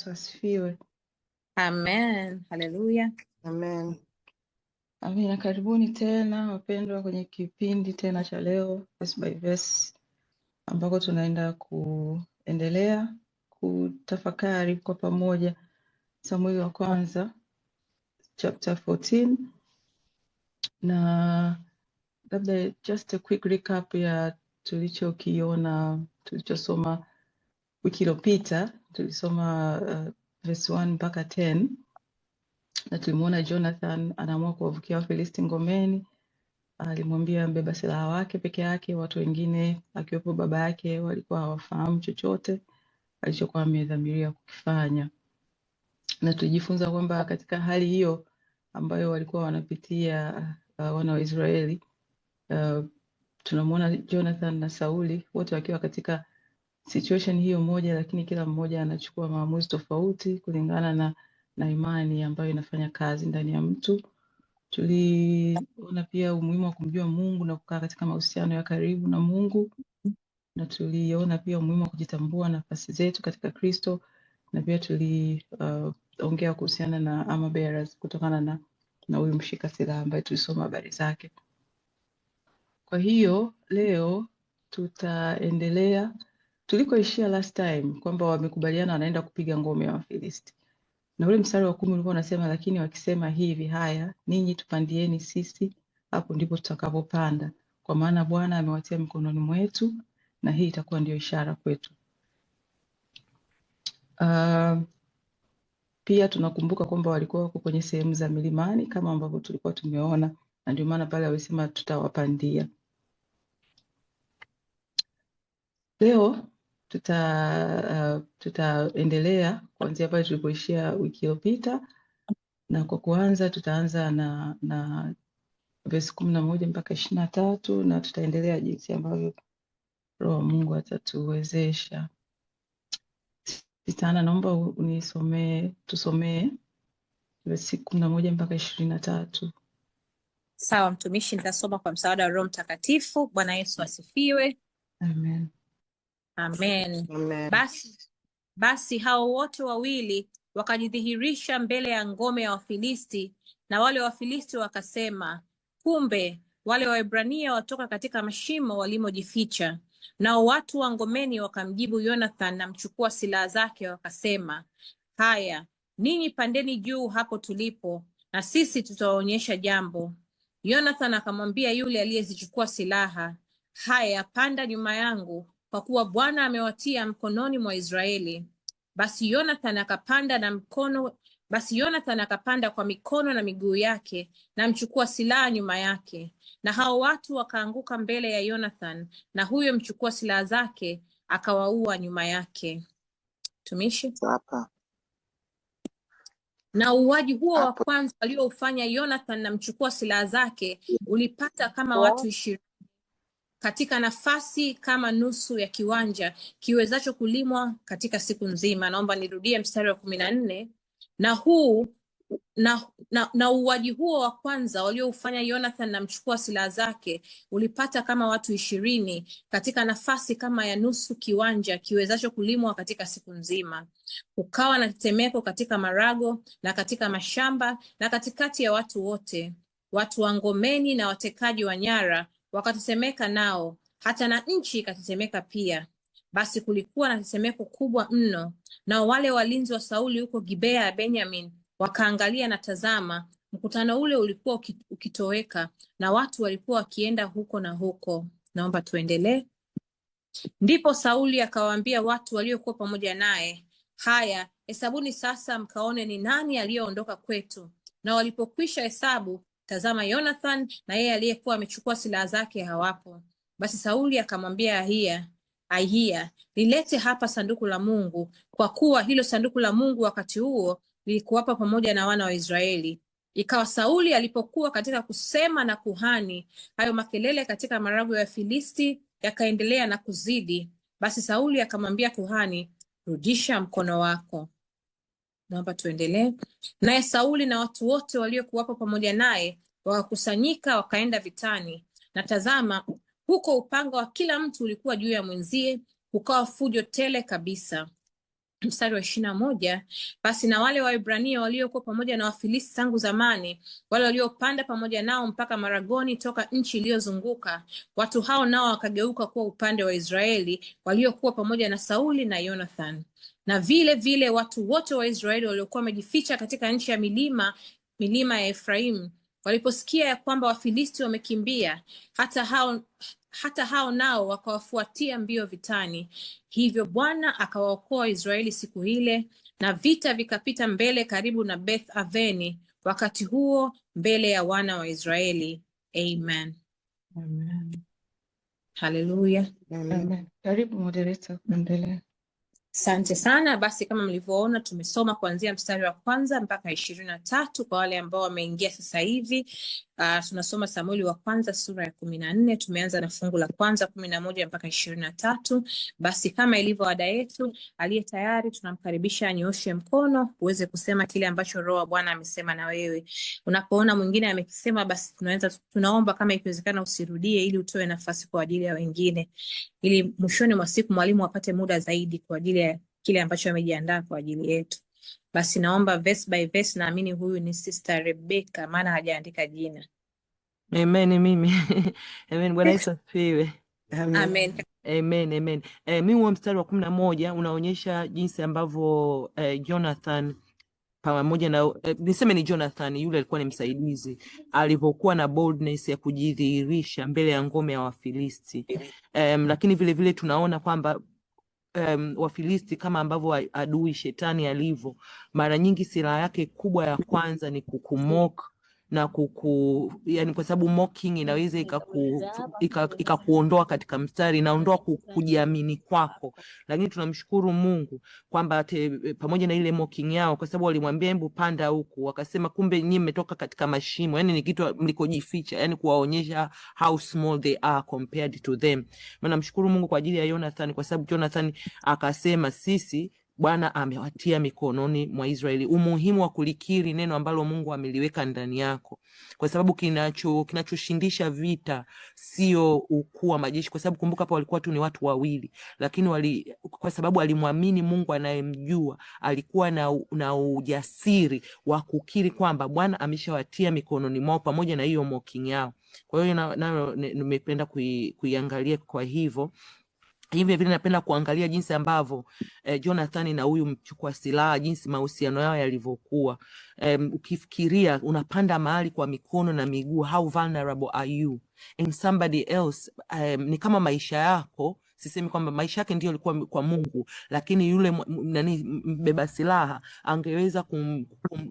Yesu asifiwe. Amen. Haleluya. Amen. Amina. Karibuni tena wapendwa kwenye kipindi tena cha leo Verse by Verse, ambako tunaenda kuendelea kutafakari kwa pamoja Samueli wa kwanza chapter 14, na labda just a quick recap ya tulichosoma wiki iliyopita. Tulisoma verse 1 mpaka 10, na tulimuona Jonathan anaamua kuwavukia Wafilisti ngomeni. Alimwambia mbeba silaha wake peke yake, watu wengine akiwepo baba yake walikuwa hawafahamu chochote alichokuwa amedhamiria kukifanya. Na tulijifunza kwamba katika hali hiyo ambayo walikuwa wanapitia wana wa Israeli, tunamuona Jonathan na Sauli wote wakiwa katika situation hiyo moja, lakini kila mmoja anachukua maamuzi tofauti kulingana na imani ambayo inafanya kazi ndani ya mtu. Tuliona pia umuhimu wa kumjua Mungu na kukaa katika mahusiano ya karibu na Mungu, na tuliona pia umuhimu wa kujitambua nafasi zetu katika Kristo, na pia tuliongea kuhusiana na armor bearers kutokana na huyu mshika silaha ambaye tulisoma habari zake. Kwa hiyo leo tutaendelea tulikoishia last time, kwamba wamekubaliana wanaenda kupiga ngome ya Wafilisti. Na ule mstari wa 10 ulikuwa unasema, lakini wakisema hivi, haya ninyi tupandieni sisi, hapo ndipo tutakapopanda, kwa maana Bwana amewatia mikononi mwetu, na hii itakuwa ndio ishara kwetu. Pia tunakumbuka kwamba walikuwa wako kwenye sehemu za milimani kama ambavyo tulikuwa tumeona, na ndio maana pale walisema tutawapandia. Leo tutaendelea kuanzia pale tulipoishia wiki iliyopita, na kwa kuanza tutaanza na verse 11 mpaka 23, na tutaendelea jinsi ambavyo Roho wa Mungu atatuwezesha. Sitana, naomba tusomee verse 11 mpaka 23. Sawa mtumishi, nitasoma kwa msaada wa Roho Mtakatifu. Bwana Yesu asifiwe. Amen. Amen. Amen. Basi hao wote wawili wakajidhihirisha mbele ya ngome ya Wafilisti, na wale Wafilisti wakasema, kumbe wale Waebrania watoka katika mashimo walimojificha. Nao watu wa ngomeni wakamjibu Jonathan na mchukua silaha zake, wakasema, haya ninyi pandeni juu hapo tulipo, na sisi tutawaonyesha jambo. Jonathan akamwambia yule aliyezichukua silaha, haya panda nyuma yangu, kwa kuwa Bwana amewatia mkononi mwa Israeli. Basi Jonathan akapanda kwa mikono na miguu yake, na mchukua silaha nyuma yake. Na hao watu wakaanguka mbele ya Jonathan, na huyo mchukua silaha zake akawaua nyuma yake. Tumishi Hapa. Na uuaji huo wa kwanza alioufanya Jonathan na mchukua silaha zake ulipata kama watu 20 katika nafasi kama nusu ya kiwanja kiwezacho kulimwa katika siku nzima. Naomba nirudie mstari wa 14. Na uuaji huo wa kwanza walioufanya Jonathan na mchukua silaha zake ulipata kama watu 20 katika nafasi kama ya nusu kiwanja kiwezacho kulimwa katika siku nzima. Kukawa na tetemeko katika marago na katika mashamba na katikati ya watu wote. Watu wa ngomeni na watekaji wa nyara wakatetemeka nao, hata na nchi ikatetemeka pia. Basi kulikuwa na tetemeko kubwa mno, nao wale walinzi wa Sauli huko Gibea ya Benyamin wakaangalia, na tazama, mkutano ule ulikuwa ukitoweka, na watu walikuwa wakienda huko na huko. Naomba tuendelee. Ndipo Sauli akawaambia watu waliokuwa pamoja naye, haya hesabuni sasa mkaone ni nani aliyeondoka kwetu. Na walipokwisha hesabu, tazama, Jonathan na yeye aliyekuwa amechukua silaha zake hawapo. Basi Sauli akamwambia Ahia, lilete hapa sanduku la Mungu, kwa kuwa hilo sanduku la Mungu wakati huo lilikuwapa pamoja na wana wa Israeli. Ikawa Sauli alipokuwa katika kusema na kuhani, hayo makelele katika marago ya Filisti yakaendelea na kuzidi. Basi Sauli akamwambia kuhani, rudisha mkono wako. Naomba tuendelee. Naye Sauli na watu wote waliokuwapo pamoja naye wakakusanyika wakaenda vitani, na tazama, huko upanga wa kila mtu ulikuwa juu ya mwenzie, kukawa fujo tele kabisa. mstari wa 21, basi na wale Waebrania waliokuwa pamoja na Wafilisti tangu zamani, wale waliopanda pamoja nao mpaka Maragoni toka nchi iliyozunguka, watu hao nao wakageuka kuwa upande wa Israeli waliokuwa pamoja na Sauli na Jonathan. Na vile vile watu wote wa Israeli waliokuwa wamejificha katika nchi ya milima ya Efraimu waliposikia ya kwamba Wafilisti wamekimbia, hata hao nao wakawafuatia mbio vitani. Hivyo Bwana akawaokoa Israeli siku ile, na vita vikapita mbele karibu na Beth Aveni wakati huo mbele ya wana wa Israeli. Amen. Amen. Haleluya. Amen. Karibu moderator, kuendelea. Asante sana. Basi kama mlivyoona tumesoma kuanzia mstari wa kwanza mpaka 23 kwa wale ambao wameingia sasa hivi. Tunasoma Samueli wa kwanza sura ya 14. Tumeanza na fungu la kwanza 11 mpaka 23. Basi kama ilivyo ada yetu, aliye tayari tunamkaribisha anyooshe mkono uweze kusema kile ambacho Roho wa Bwana amesema na wewe. Unapoona mwingine amekisema, basi tunaomba kama ikiwezekana usirudie, ili utoe nafasi kwa ajili ya wengine, ili mwishoni mwa siku mwalimu apate muda zaidi kwa ajili ya kile ambacho amejiandaa kwa ajili yetu. Basi naomba verse by verse. Naamini huyu ni Sister Rebecca, maana hajaandika jina. Amen, mimi. Amen. Bwana Yesu asifiwe. Amen. Amen. Mimi huo mstari wa 11 unaonyesha jinsi ambavyo Jonathan pamoja na niseme ni Jonathan, yule alikuwa ni msaidizi, alivyokuwa na boldness ya kujidhihirisha mbele ya ngome ya Wafilisti. Lakini vile vile tunaona kwamba Wafilisti kama ambavyo adui shetani alivyo, mara nyingi silaha yake kubwa ya kwanza ni kukumok na yani, kwa sababu mocking inaweza ikakuondoa katika mstari, inaondoa kujiamini kwako. Lakini tunamshukuru Mungu kwamba pamoja na ile mocking yao, kwa sababu walimwambia hebu panda huku, wakasema kumbe nyinyi mmetoka katika mashimo, yani ni kitu mlikojificha, yani kuwaonyesha how small they are compared to them. Namshukuru Mungu kwa ajili ya Jonathan, kwa sababu Jonathan akasema sisi Bwana amewatia mikononi mwa Israeli. Umuhimu wa kulikiri neno ambalo Mungu ameliweka ndani yako, kwa sababu kinachoshindisha vita sio ukuu wa majeshi, kwa sababu kumbuka hapa walikuwa tu ni watu wawili, lakini kwa sababu alimwamini Mungu anayemjua, alikuwa na ujasiri wa kukiri kwamba Bwana ameshawatia mikononi mwao pamoja na hiyo mocking yao. Kwa hiyo nayo nimependa kuiangalia kwa hivyo. Hivi vile napenda kuangalia jinsi ambavyo Jonathan na huyu mchukua silaha, jinsi mahusiano yao yalivyokuwa. Ukifikiria unapanda mahali kwa mikono na miguu, how vulnerable are you and somebody else. Ni kama maisha yako, sisemi kwamba maisha yake ndio yalikuwa kwa Mungu, lakini yule mbeba silaha angeweza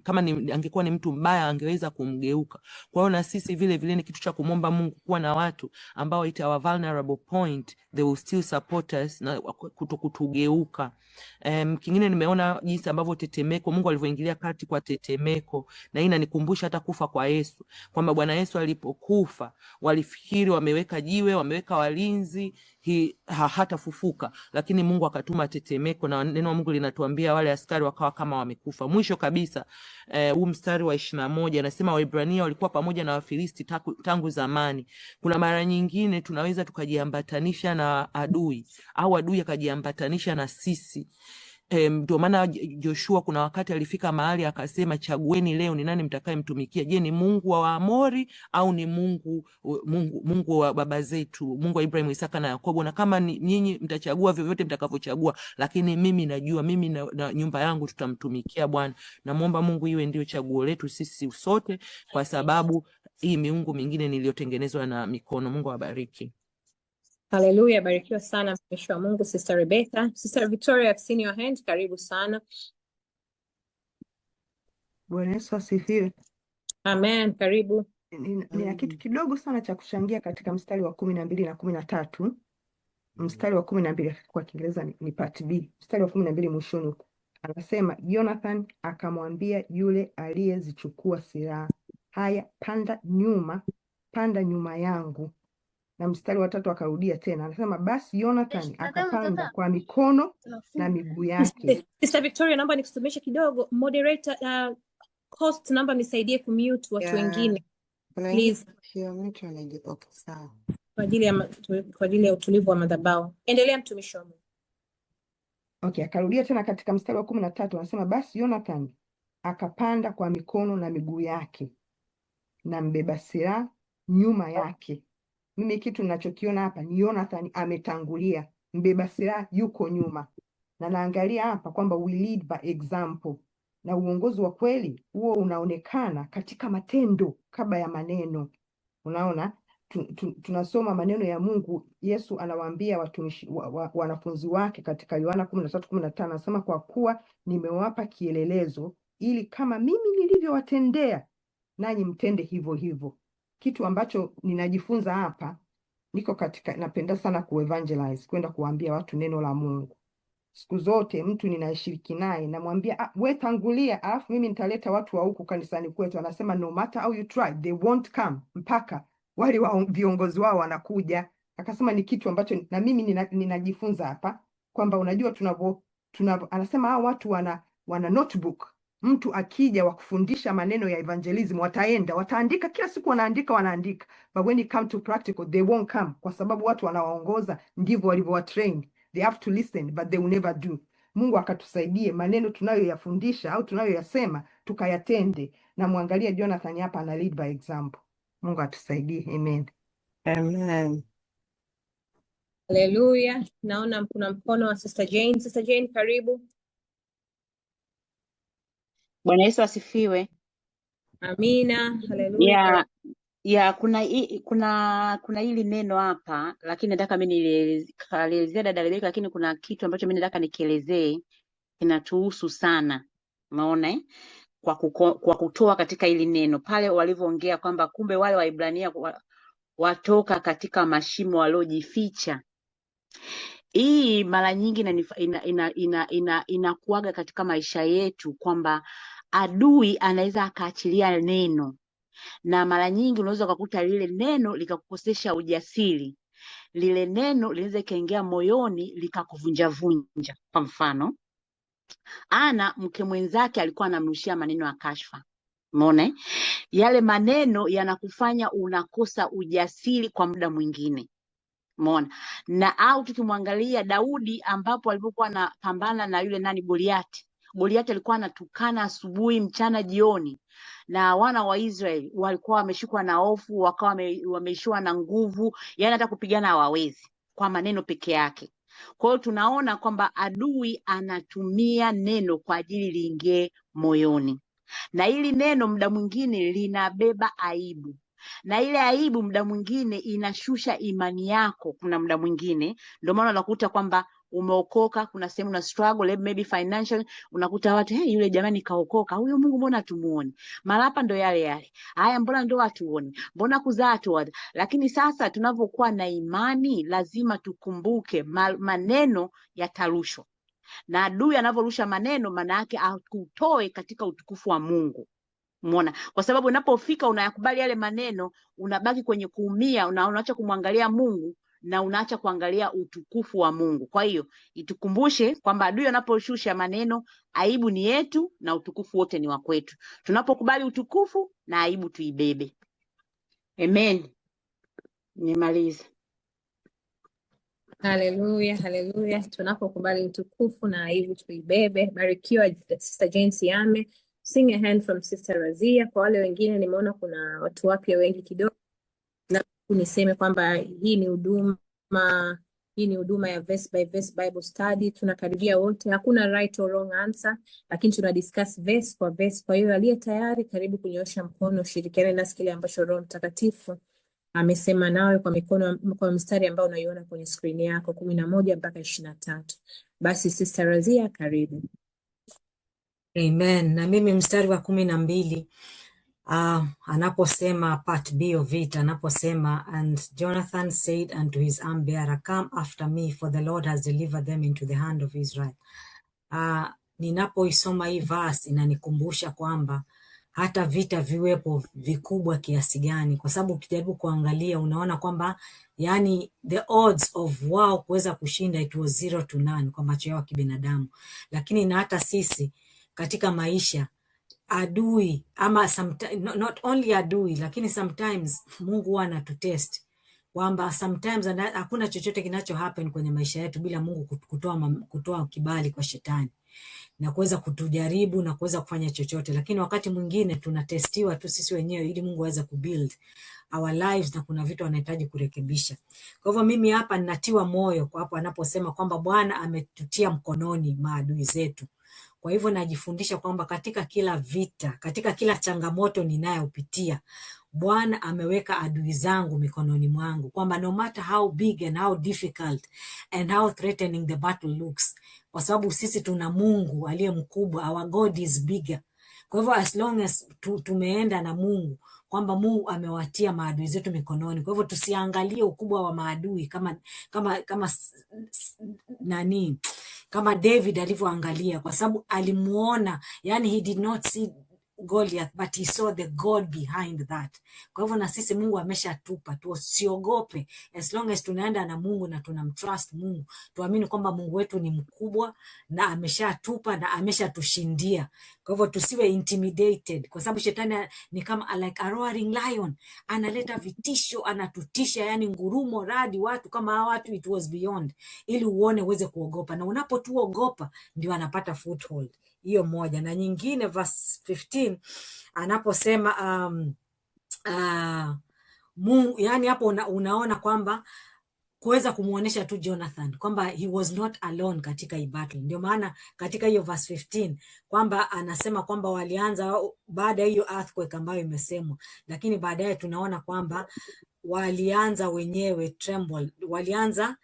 kama angekuwa ni mtu mbaya angeweza kumgeuka. Kwa hiyo na sisi vile vile ni kitu cha kumomba Mungu kuwa na watu ambao at our vulnerable point they will still support us na kutugeuka. Kingine nimeona jinsi ambavyo tetemeko, Mungu alivyoingilia kati kwa tetemeko, na hii inanikumbusha hata kufa kwa Yesu, kwamba Bwana Yesu alipokufa walifikiri wameweka jiwe, wameweka walinzi, hata fufuka, lakini Mungu akatuma tetemeko, na neno la Mungu linatuambia wale askari wakawa kama wamekufa. Mwisho kabisa huu mstari wa 21 anasema Waebrania walikuwa pamoja na Wafilisti tangu zamani. Kuna mara nyingine tunaweza tukajiambatanisha na adui au adui akajiambatanisha na sisi. Ndio maana Joshua kuna wakati alifika mahali akasema, chagueni leo ni nani mtakayemtumikia. Je, ni Mungu wa Waamori au ni Mungu wa baba zetu, Mungu wa Ibrahim, Isaka na Yakobo? Na kama nyinyi mtachagua vyovyote mtakavyochagua, lakini mimi najua mimi na nyumba yangu tutamtumikia Bwana. Namuomba Mungu iwe ndio chaguo letu sisi sote, kwa sababu hii miungu mingine niliyotengenezwa na mikono. Mungu awabariki. Haleluya, barikiwa sana mtumishi wa Mungu Sister Rebecca. Sister Victoria, I've seen your hand. Karibu sana. Bwana Yesu asifiwe. Amen, karibu. Nina kitu kidogo sana cha kuchangia katika mstari wa 12 na 13. Mstari wa 12 kwa Kiingereza ni part B. Mstari wa 12 mwishoni anasema, Jonathan akamwambia yule aliyezichukua silaha, haya panda nyuma yangu. Na mstari wa 3 akarudia tena, anasema basi Jonathan akapanda kwa mikono na miguu yake. Sister Victoria, naomba nikusumishe kidogo. Moderator, host, naomba nisaidie kumute watu wengine. Please. Okay, sawa. Kwa ajili ya utulivu wa madhabahu. Endelea mtumishi wa Mungu. Okay, akarudia tena katika mstari wa 13 anasema, basi Jonathan akapanda kwa mikono na miguu yake na mbeba silaha nyuma yake. Mimi kitu ninachokiona hapa ni Jonathan ametangulia, mbeba silaha yuko nyuma, na naangalia hapa kwamba we lead by example, na uongozi wa kweli huo unaonekana katika matendo kabla ya maneno. Unaona, tunasoma maneno ya Mungu. Yesu anawaambia watumishi wanafunzi wake katika Yohana 13:15 anasema, kwa kuwa nimewapa kielelezo ili kama mimi nilivyowatendea nanyi mtende hivyo hivyo. Kitu ambacho ninajifunza hapa, niko katika, napenda sana kuevangelize, kwenda kuambia watu neno la Mungu. Siku zote mtu ninayeshiriki naye namwambia, we tangulia, alafu mimi nitaleta watu wa huku kanisani kwetu. Anasema no matter how you try they won't come, mpaka wale viongozi wao wanakuja. Akasema ni kitu ambacho na mimi ninajifunza hapa kwamba unajua tunavyo anasema hao watu wana notebook. Mtu akija wakufundisha maneno ya evangelism, wataandika kila siku, wanaandika, but when it come to practical they won't come, kwa sababu watu wanawaongoza ndivyo walivyowatrain. They have to listen but they will never do. Mungu akatusaidie maneno tunayoyafundisha au tunayoyasema tukayatende, na muangalia Jonathan hapa ana lead by example. Mungu atusaidie. Amen. Amen. Haleluya. Naona kuna mkono wa Sister Jane. Sister Jane, karibu. Bwana Yesu asifiwe. Amina. Haleluya. Kuna hili neno hapa, lakini nataka mimi nielezee dada Rebeka, lakini kuna kitu ambacho mimi nataka nikielezee kinatuhusu sana. Unaona kwa kutoa katika hili neno pale walivyoongea kwamba kumbe wale Waebrania watoka katika mashimo waliojificha. Hii mara nyingi inakuaga katika maisha yetu kwamba adui anaweza akaachilia neno, na mara nyingi unaweza kukuta lile neno likakukosesha ujasiri. Lile neno linaweza ikaingia moyoni likakuvunjavunja. Kwa mfano, Ana mke mwenzake alikuwa anamrushia maneno ya kashfa. Umeona? Yale maneno yanakufanya unakosa ujasiri kwa muda mwingine. Umeona? Na au tukimwangalia Daudi ambapo alipokuwa anapambana na yule Goliati. Goliati alikuwa anatukana asubuhi, mchana, jioni, na wana wa Israeli walikuwa wameshikwa na hofu, wakawa wameishiwa na nguvu, yani hata kupigana hawawezi kwa maneno peke yake. Kwa hiyo tunaona kwamba adui anatumia neno kwa ajili liingie moyoni, na hili neno muda mwingine linabeba aibu, na ile aibu muda mwingine inashusha imani yako. Kuna muda mwingine ndio maana unakuta kwamba umeokoka, kuna sehemu na struggle maybe financial, unakuta watu yule jamani kaokoka, huyo Mungu mbona tumuone? Mara hapa ndo yale haya, mbona ndo watuone, mbona kuzaa tu. Lakini sasa tunavyokuwa na imani lazima tukumbuke maneno yatarushwa, na adui anavyorusha maneno maana yake akutoe katika utukufu wa Mungu. Umeona? Kwa sababu unapofika unayakubali yale maneno, unabaki kwenye kuumia, unaacha kumwangalia Mungu na unaacha kuangalia utukufu wa Mungu. Kwa hiyo itukumbushe kwamba adui anaposhusha maneno, aibu ni yetu na utukufu wote ni wa kwetu. Tunapokubali utukufu na aibu tuibebe. Amen. Nimalize. Haleluya, haleluya. Tunapokubali utukufu na aibu tuibebe. Barikiwa Sister Jane Siame. Sing a hand from Sister Razia. Kwa wale wengine nimeona kuna watu wapya wengi kidogo, na niseme kwamba hii ni huduma ya verse by verse Bible study. Tunakaribia wote, hakuna right or wrong answer, lakini tuna discuss verse kwa verse. Kwa hiyo aliye tayari, karibu kunyoosha mkono, ushirikiane nasi kile ambacho Roho Mtakatifu amesema nawe kwa mstari ambao unaiona kwenye screen yako 11 mpaka 23. Basi Sister Razia, karibu. Amen. Na mimi mstari wa 12 anaposema part B of it, anaposema, and Jonathan said unto his arm bearer, come after me, for the Lord has delivered them into the hand of Israel. Ninapoisoma hii verse inanikumbusha kwamba hata vita viwepo vikubwa kiasi gani, kwa sababu ukijaribu kuangalia unaona kwamba yani the odds of wao kuweza kushinda it was 0 to none kwa macho yao kibinadamu. Lakini na hata sisi katika maisha adui ama not only adui, lakini sometimes Mungu huwa anatutest kwamba sometimes hakuna chochote kinacho happen kwenye maisha yetu bila Mungu kutoa kibali kwa shetani na kuweza kutujaribu na kuweza kufanya chochote, lakini wakati mwingine tunatestiwa tu sisi wenyewe ili Mungu aweze kubuild our lives, na kuna vitu anahitaji kurekebisha. Kwa hivyo mimi hapa ninatiwa moyo kwa hapo anaposema kwamba Bwana ametutia mkononi maadui zetu. Kwa hivyo najifundisha kwamba katika kila vita, katika kila changamoto ninayopitia, Bwana ameweka adui zangu mikononi mwangu, kwamba no matter how big and how difficult and how threatening the battle looks, kwa sababu sisi tuna Mungu aliye mkubwa, our God is bigger. Kwa hivyo as long as tumeenda na Mungu, kwamba Mungu amewatia maadui zetu mikononi. Kwa hivyo tusiangalie ukubwa wa maadui kama David alivyoangalia, kwa sababu alimuona, yani he did not see Goliath but he saw the God behind that. Kwa hivyo na sisi Mungu ameshatupa, tusiogope as long as tunaenda na Mungu na tunamtrust Mungu. Tuamini kwamba Mungu wetu ni mkubwa na ameshatupa na ameshatushindia. Kwa hivyo tusiwe intimidated, kwa sababu shetani ni kama like a roaring lion, analeta vitisho, anatutisha, yani ngurumo, radi, watu kama hawa watu, it was beyond, ili uone uweze kuogopa, na unapotuogopa ndio anapata foothold. Hiyo moja. Na nyingine verse 15 anaposema Mungu, yani hapo unaona kwamba kuweza kumuonesha tu Jonathan kwamba he was not alone katika hii battle. Ndio maana katika hiyo verse 15 kwamba anasema kwamba walianza baada ya hiyo earthquake ambayo imesemwa, lakini baadaye tunaona kwamba walianza wenyewe tremble, walianza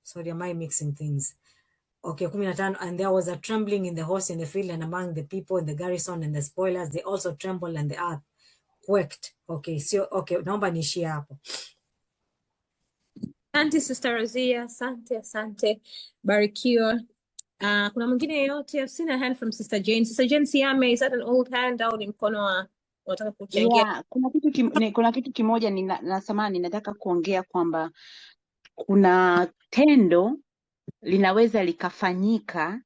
sorry, am I mixing things? Okay, 15, and there was a trembling in the host in the field and among the people in the garrison and the spoilers, they also trembled and the earth quaked. Okay, so okay, naomba niishie hapo. Asante Sister Razia, asante, barikiwa. Kuna mwingine yeyote? I've seen a hand from Sister Jane. Sister Jane Siame, is that an old hand au ni mkono wa unataka kuchangia? Yeah, kuna kitu kimoja nasamani nataka kuongea kwamba kuna tendo linaweza likafanyika,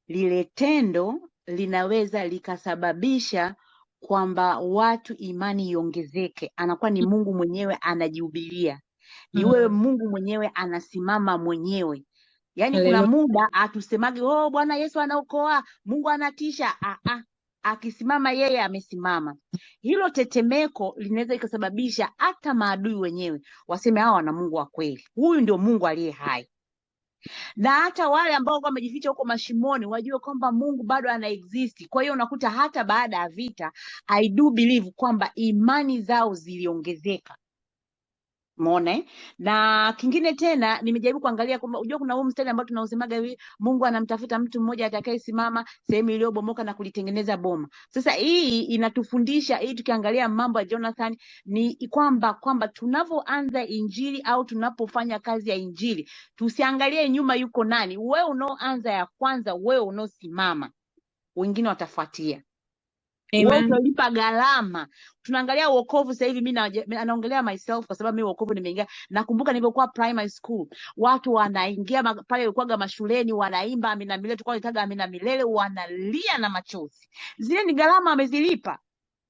lile tendo linaweza likasababisha kwamba watu imani iongezeke. Anakuwa ni Mungu mwenyewe anajihubiria, ni wewe Mungu mwenyewe anasimama mwenyewe. Yani kuna muda atusemage oh Bwana Yesu anaokoa, Mungu anatisha. Akisimama yeye amesimama. Hilo tetemeko linaweza ikasababisha hata maadui wenyewe waseme hawa wana Mungu wa kweli, huyu ndio Mungu aliye hai. Na hata wale ambao wamejificha huko mashimoni wajue kwamba Mungu bado ana exist. Kwa hiyo unakuta hata baada ya vita, I do believe kwamba imani zao ziliongezeka. Umeona? Na kingine tena nimejaribu kuangalia kwamba unajua kuna huu mstari ambao tunausemaga hivi, Mungu anamtafuta mtu mmoja atakayesimama sehemu iliyobomoka na kulitengeneza boma. Sasa hii inatufundisha, hii tukiangalia mambo ya Jonathan, ni kwamba tunavyoanza injili au tunapofanya kazi ya injili, tusiangalie nyuma yuko nani. Wewe unaoanza ya kwanza, wewe unaosimama, wengine watafuatia. Wewe utalipa gharama. Tunaangalia wokovu sasa hivi, mimi naongelea myself kwa sababu mimi wokovu nimeingia. Nakumbuka nilipokuwa primary school, watu wanaingia pale ulikuwa mashuleni wanaimba Amina Milele, tulikuwa tunataga Amina Milele, wanalia na machozi. Zile ni gharama amezilipa.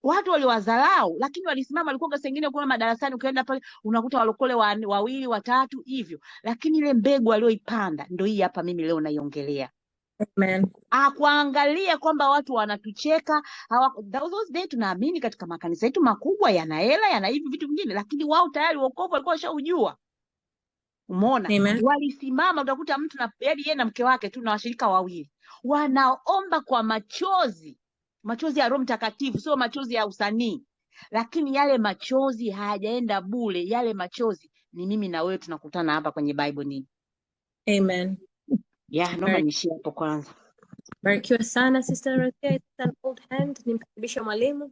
Watu waliwadharau, lakini walisimama. Walikuwa sengine kwa madarasani, ukaenda pale unakuta walokole wawili watatu hivyo, lakini ile mbegu aliyoipanda ndio hii hapa mimi leo naiongelea. Amen. Kuangalia kwamba watu wanatucheka. Those days tunaamini katika makanisa yetu makubwa yana hela, yana hivi vitu vingine, lakini wao tayari wokovu walikuwa washaujua. Umeona? Walisimama, utakuta mtu na yeye na mke wake tu na washirika wawili wanaomba kwa machozi ya Roho Mtakatifu, sio machozi ya usanii, lakini yale machozi hayajaenda bure. Yale machozi ni mimi na wewe tunakutana hapa kwenye Bible nini. Amen. Yeah, naomba nishie hapo kwanza. Barikiwa sana Sister Razia. It's an old hand. Nimkaribisha mwalimu.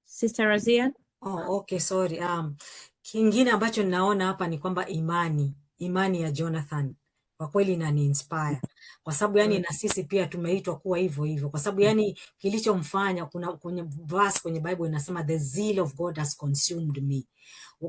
Sister Razia. Okay, sorry. Kingine ambacho ninaona hapa ni kwamba imani ya Jonathan kwa kweli inani inspire. kwa sababu yani na sisi pia tumeitwa kuwa hivyo hivyo, kwa sababu yani kilichomfanya, kuna kwenye verse kwenye Bible inasema the zeal of God has consumed me,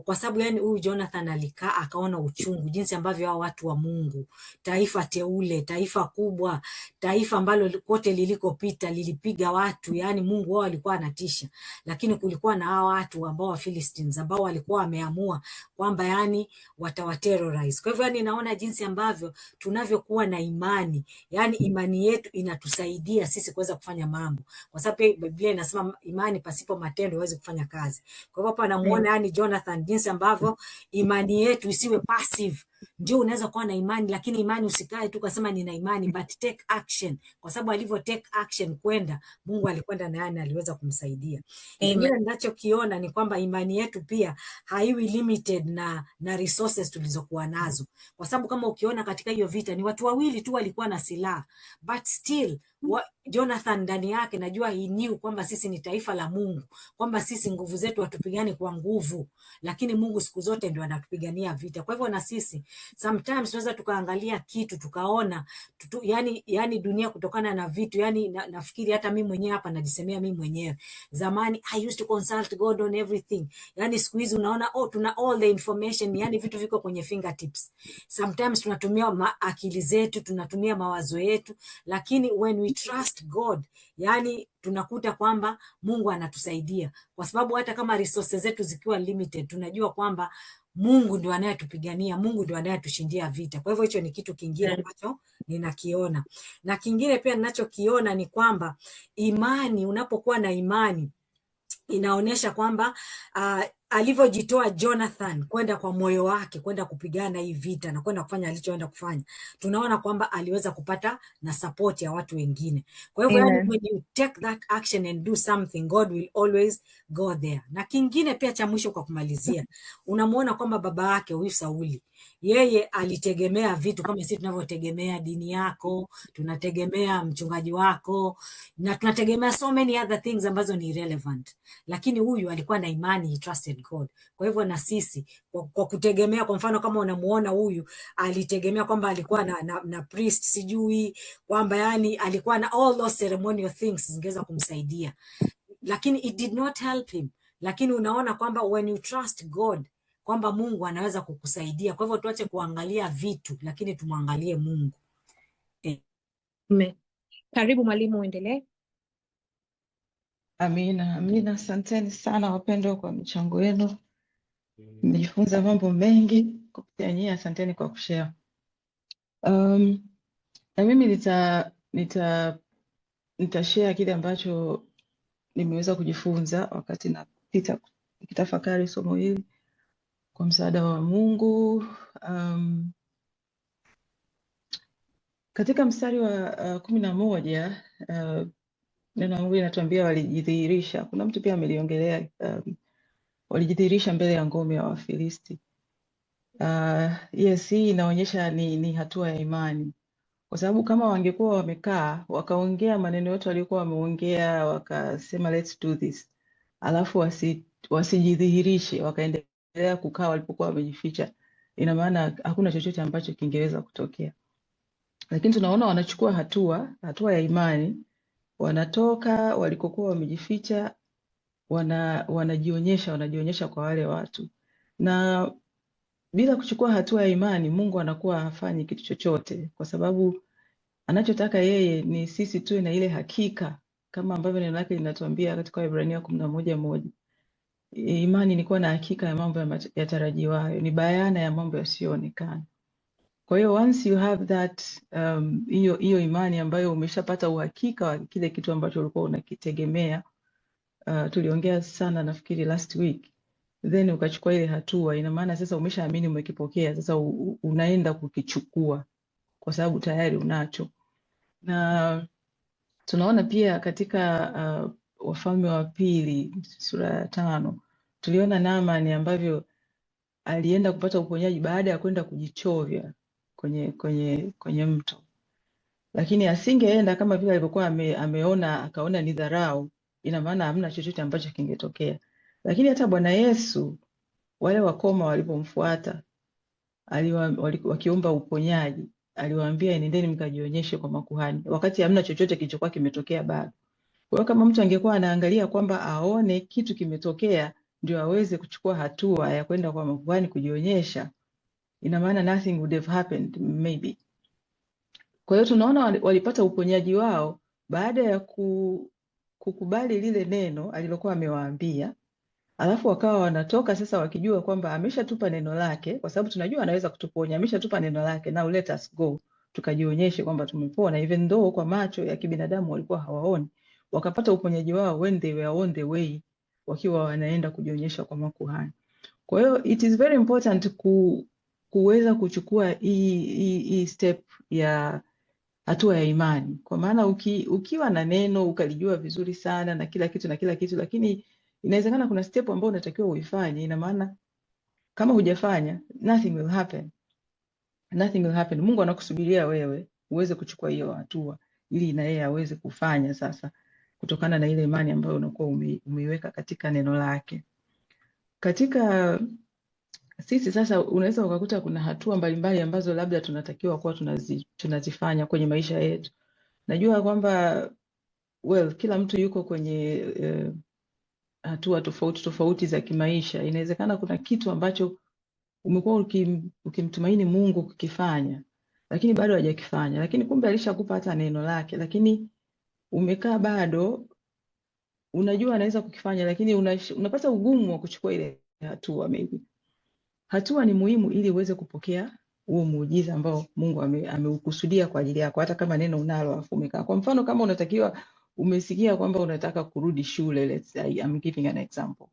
kwa sababu yani huyu Jonathan alikaa akaona uchungu jinsi ambavyo hao watu wa Mungu, taifa teule, taifa kubwa, taifa ambalo kote lilikopita lilipiga watu, yani Mungu wao alikuwa anatisha, lakini kulikuwa na hao watu ambao wa Philistines ambao walikuwa wameamua kwamba yani watawaterrorize. Kwa hivyo yani naona jinsi ambavyo tunavyokuwa na imani, yani imani yetu inatusaidia sisi kuweza kufanya mambo, kwa sababu Biblia inasema imani pasipo matendo haiwezi kufanya kazi. Kwa hivyo hapa namuona yani Jonathan jinsi ambavyo imani yetu isiwe passive. Ndio unaweza kuwa na imani, lakini imani usikae tu kusema nina imani, but take action, kwa sababu alivyo take action kwenda, Mungu alikwenda na yeye aliweza kumsaidia. Kingine ninachokiona ni kwamba imani yetu pia haiwi limited na resources tulizokuwa nazo, kwa sababu kama ukiona katika hiyo vita ni watu wawili tu walikuwa na silaha, but still Jonathan ndani yake najua he knew kwamba sisi ni taifa la Mungu, kwamba sisi nguvu zetu hatupigani kwa nguvu, lakini Mungu siku zote ndio anatupigania vita. Kwa hivyo na sisi sometimes tunaweza tukaangalia kitu tukaona yani dunia kutokana na vitu, yani nafikiri hata mimi mwenyewe hapa najisemea mimi mwenyewe, zamani I used to consult God on everything, yani siku hizi unaona tuna all the information, yani vitu viko kwenye fingertips. Sometimes tunatumia akili zetu, tunatumia mawazo yetu, lakini when we trust God, yani tunakuta kwamba Mungu anatusaidia, kwa sababu hata kama resources zetu zikiwa limited, tunajua kwamba Mungu ndio anayetupigania, Mungu ndio anayetushindia vita. Kwa hivyo hicho ni kitu kingine ambacho ninakiona. Na kingine pia ninachokiona ni kwamba imani, unapokuwa na imani inaonyesha kwamba alivyojitoa Jonathan kwenda kwa moyo wake kwenda kupigana hii vita na kwenda kufanya alichoenda kufanya, tunaona kwamba aliweza kupata na support ya watu wengine. Kwa hivyo yani, when you take that action and do something, God will always go there. Na kingine pia cha mwisho kwa kumalizia, unamuona kwamba baba yake huyu Sauli, yeye alitegemea vitu kama sisi tunavyotegemea dini yako, tunategemea mchungaji wako, na tunategemea so many other things ambazo ni irrelevant, lakini huyu alikuwa na imani, he trusted God. Kwa hivyo na sisi kwa kutegemea, kwa mfano kama unamuona huyu alitegemea kwamba alikuwa na priest, sijui kwamba yani alikuwa na all those ceremonial things zingeweza kumsaidia, lakini it did not help him. Lakini unaona kwamba when you trust God kwamba Mungu anaweza kukusaidia. Kwa hivyo tuache kuangalia vitu, lakini tumwangalie Mungu. Karibu mwalimu, uendelee. Amina. Asanteni sana wapendwa kwa michango yenu. Nimejifunza mambo mengi kupitia nyinyi, asanteni kwa kushare. Na mimi nitashare kile ambacho nimeweza kujifunza wakati napita nikitafakari somo hili kwa msaada wa Mungu. Katika mstari wa 11 neno la Mungu linatuambia walijidhihirisha. Kuna mtu pia ameliongelea, walijidhihirisha mbele ya ngome ya Wafilisti. Yes, hii inaonyesha ni hatua ya imani, kwa sababu kama wangekuwa wamekaa wakaongea maneno yote waliokuwa wameongea, wakasema let's do this, alafu wasijidhihirishe, wakaendelea kukaa walipokuwa wamejificha, ina maana hakuna chochote ambacho kingeweza kutokea. Lakini tunaona wanachukua hatua ya imani, wanatoka walikokuwa wamejificha, wanajionyesha kwa wale watu. Na bila kuchukua hatua ya imani, Mungu anakuwa hafanyi kitu chochote, kwa sababu anachotaka yeye ni sisi tuwe na ile hakika, kama ambavyo neno lake linatuambia katika Waebrania 11:1. Imani ni kuwa na hakika ya mambo yatarajiwayo, ni bayana ya mambo yasiyoonekana. Kwa hiyo once you have that hiyo imani ambayo umeshapata uhakika wa kile kitu ambacho ulikuwa unakitegemea, tuliongea sana nafikiri last week, then ukachukua ile hatua, ina maana sasa umeshaamini, umekipokea, sasa unaenda kukichukua kwa sababu tayari unacho. Na tunaona pia katika Wafalme wa Pili sura ya 5 tuliona Naamani ambavyo alienda kupata uponyaji baada ya kwenda kujichovya kwenye mto, lakini asingeenda kama vile alivyokuwa akaona ni dharau, ina maana hamna chochote ambacho kingetokea. Lakini hata Bwana Yesu, wale wakoma walipomfuata wakiomba uponyaji, aliwaambia nendeni mkajionyeshe kwa makuhani, wakati hamna chochote kilichokuwa kimetokea bado. Kwa hiyo kama mtu angekuwa anaangalia kwamba aone kitu kimetokea ndio aweze kuchukua hatua ya kwenda kwa makuhani kujionyesha, ina maana nothing would have happened maybe. Kwa hiyo tunaona walipata uponyaji wao baada ya kukubali lile neno alilokuwa amewaambia, alafu wakawa wanatoka sasa wakijua kwamba ameshatupa neno lake, kwa sababu tunajua anaweza kutuponya. Ameshatupa neno lake, now let us go tukajionyeshe kwamba tumepona, even though kwa macho ya kibinadamu walikuwa hawaoni. Wakapata uponyaji wao when they were on the way, wakiwa wanaenda kujionyesha kwa makuhani. Kwa hiyo it is very important kuweza kuchukua hii step ya hatua ya imani, kwa maana ukiwa na neno ukalijua vizuri sana na kila kitu, lakini inawezekana kuna step ambayo unatakiwa uifanye. Ina maana kama hujafanya, nothing will happen. Mungu anakusubiria wewe uweze kuchukua hiyo hatua, ili na yeye aweze kufanya sasa, kutokana na ile imani ambayo unakuwa umeiweka katika neno lake. Katika sisi sasa, unaweza ukakuta kuna hatua mbalimbali ambazo labda tunatakiwa kuwa tunazifanya kwenye maisha yetu. Najua kwamba kila mtu yuko kwenye hatua tofauti za kimaisha. Inawezekana kuna kitu ambacho umekuwa ukimtumaini Mungu kukifanya, lakini bado hajakifanya, lakini kumbe alishakupa hata neno lake, lakini umekaa bado unajua anaweza kukifanya, lakini unapata ugumu wa kuchukua ile hatua. Maybe hatua ni muhimu ili uweze kupokea huo muujiza ambao Mungu ameukusudia kwa ajili yako, hata kama neno unalo afu umekaa. Kwa mfano, kama umesikia kwamba unataka kurudi shule, let's say, I'm giving an example,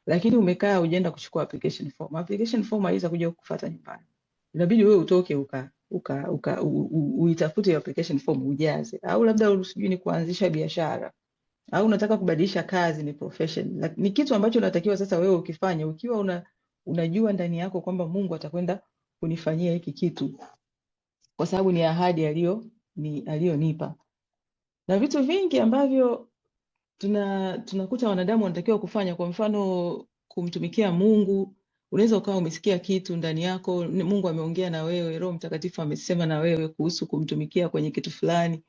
lakini umekaa hujaenda kuchukua application form. Application form haiza kuja kukufuata nyumbani, inabidi wewe utoke uitafute application form ujaze, au labda usijui ni kuanzisha biashara, au unataka kubadilisha kazi, ni profession. Ni kitu ambacho unatakiwa sasa wewe ukifanya ukiwa unajua ndani yako kwamba Mungu atakwenda kunifanyia hiki kitu, kwa sababu ni ahadi aliyonipa. Na vitu vingi ambavyo tunakuta wanadamu wanatakiwa kufanya, kwa mfano kumtumikia Mungu. Unaweza ukawa umesikia kitu ndani yako, Mungu ameongea na wewe, Roho Mtakatifu amesema na wewe kuhusu kumtumikia kwenye kitu fulani,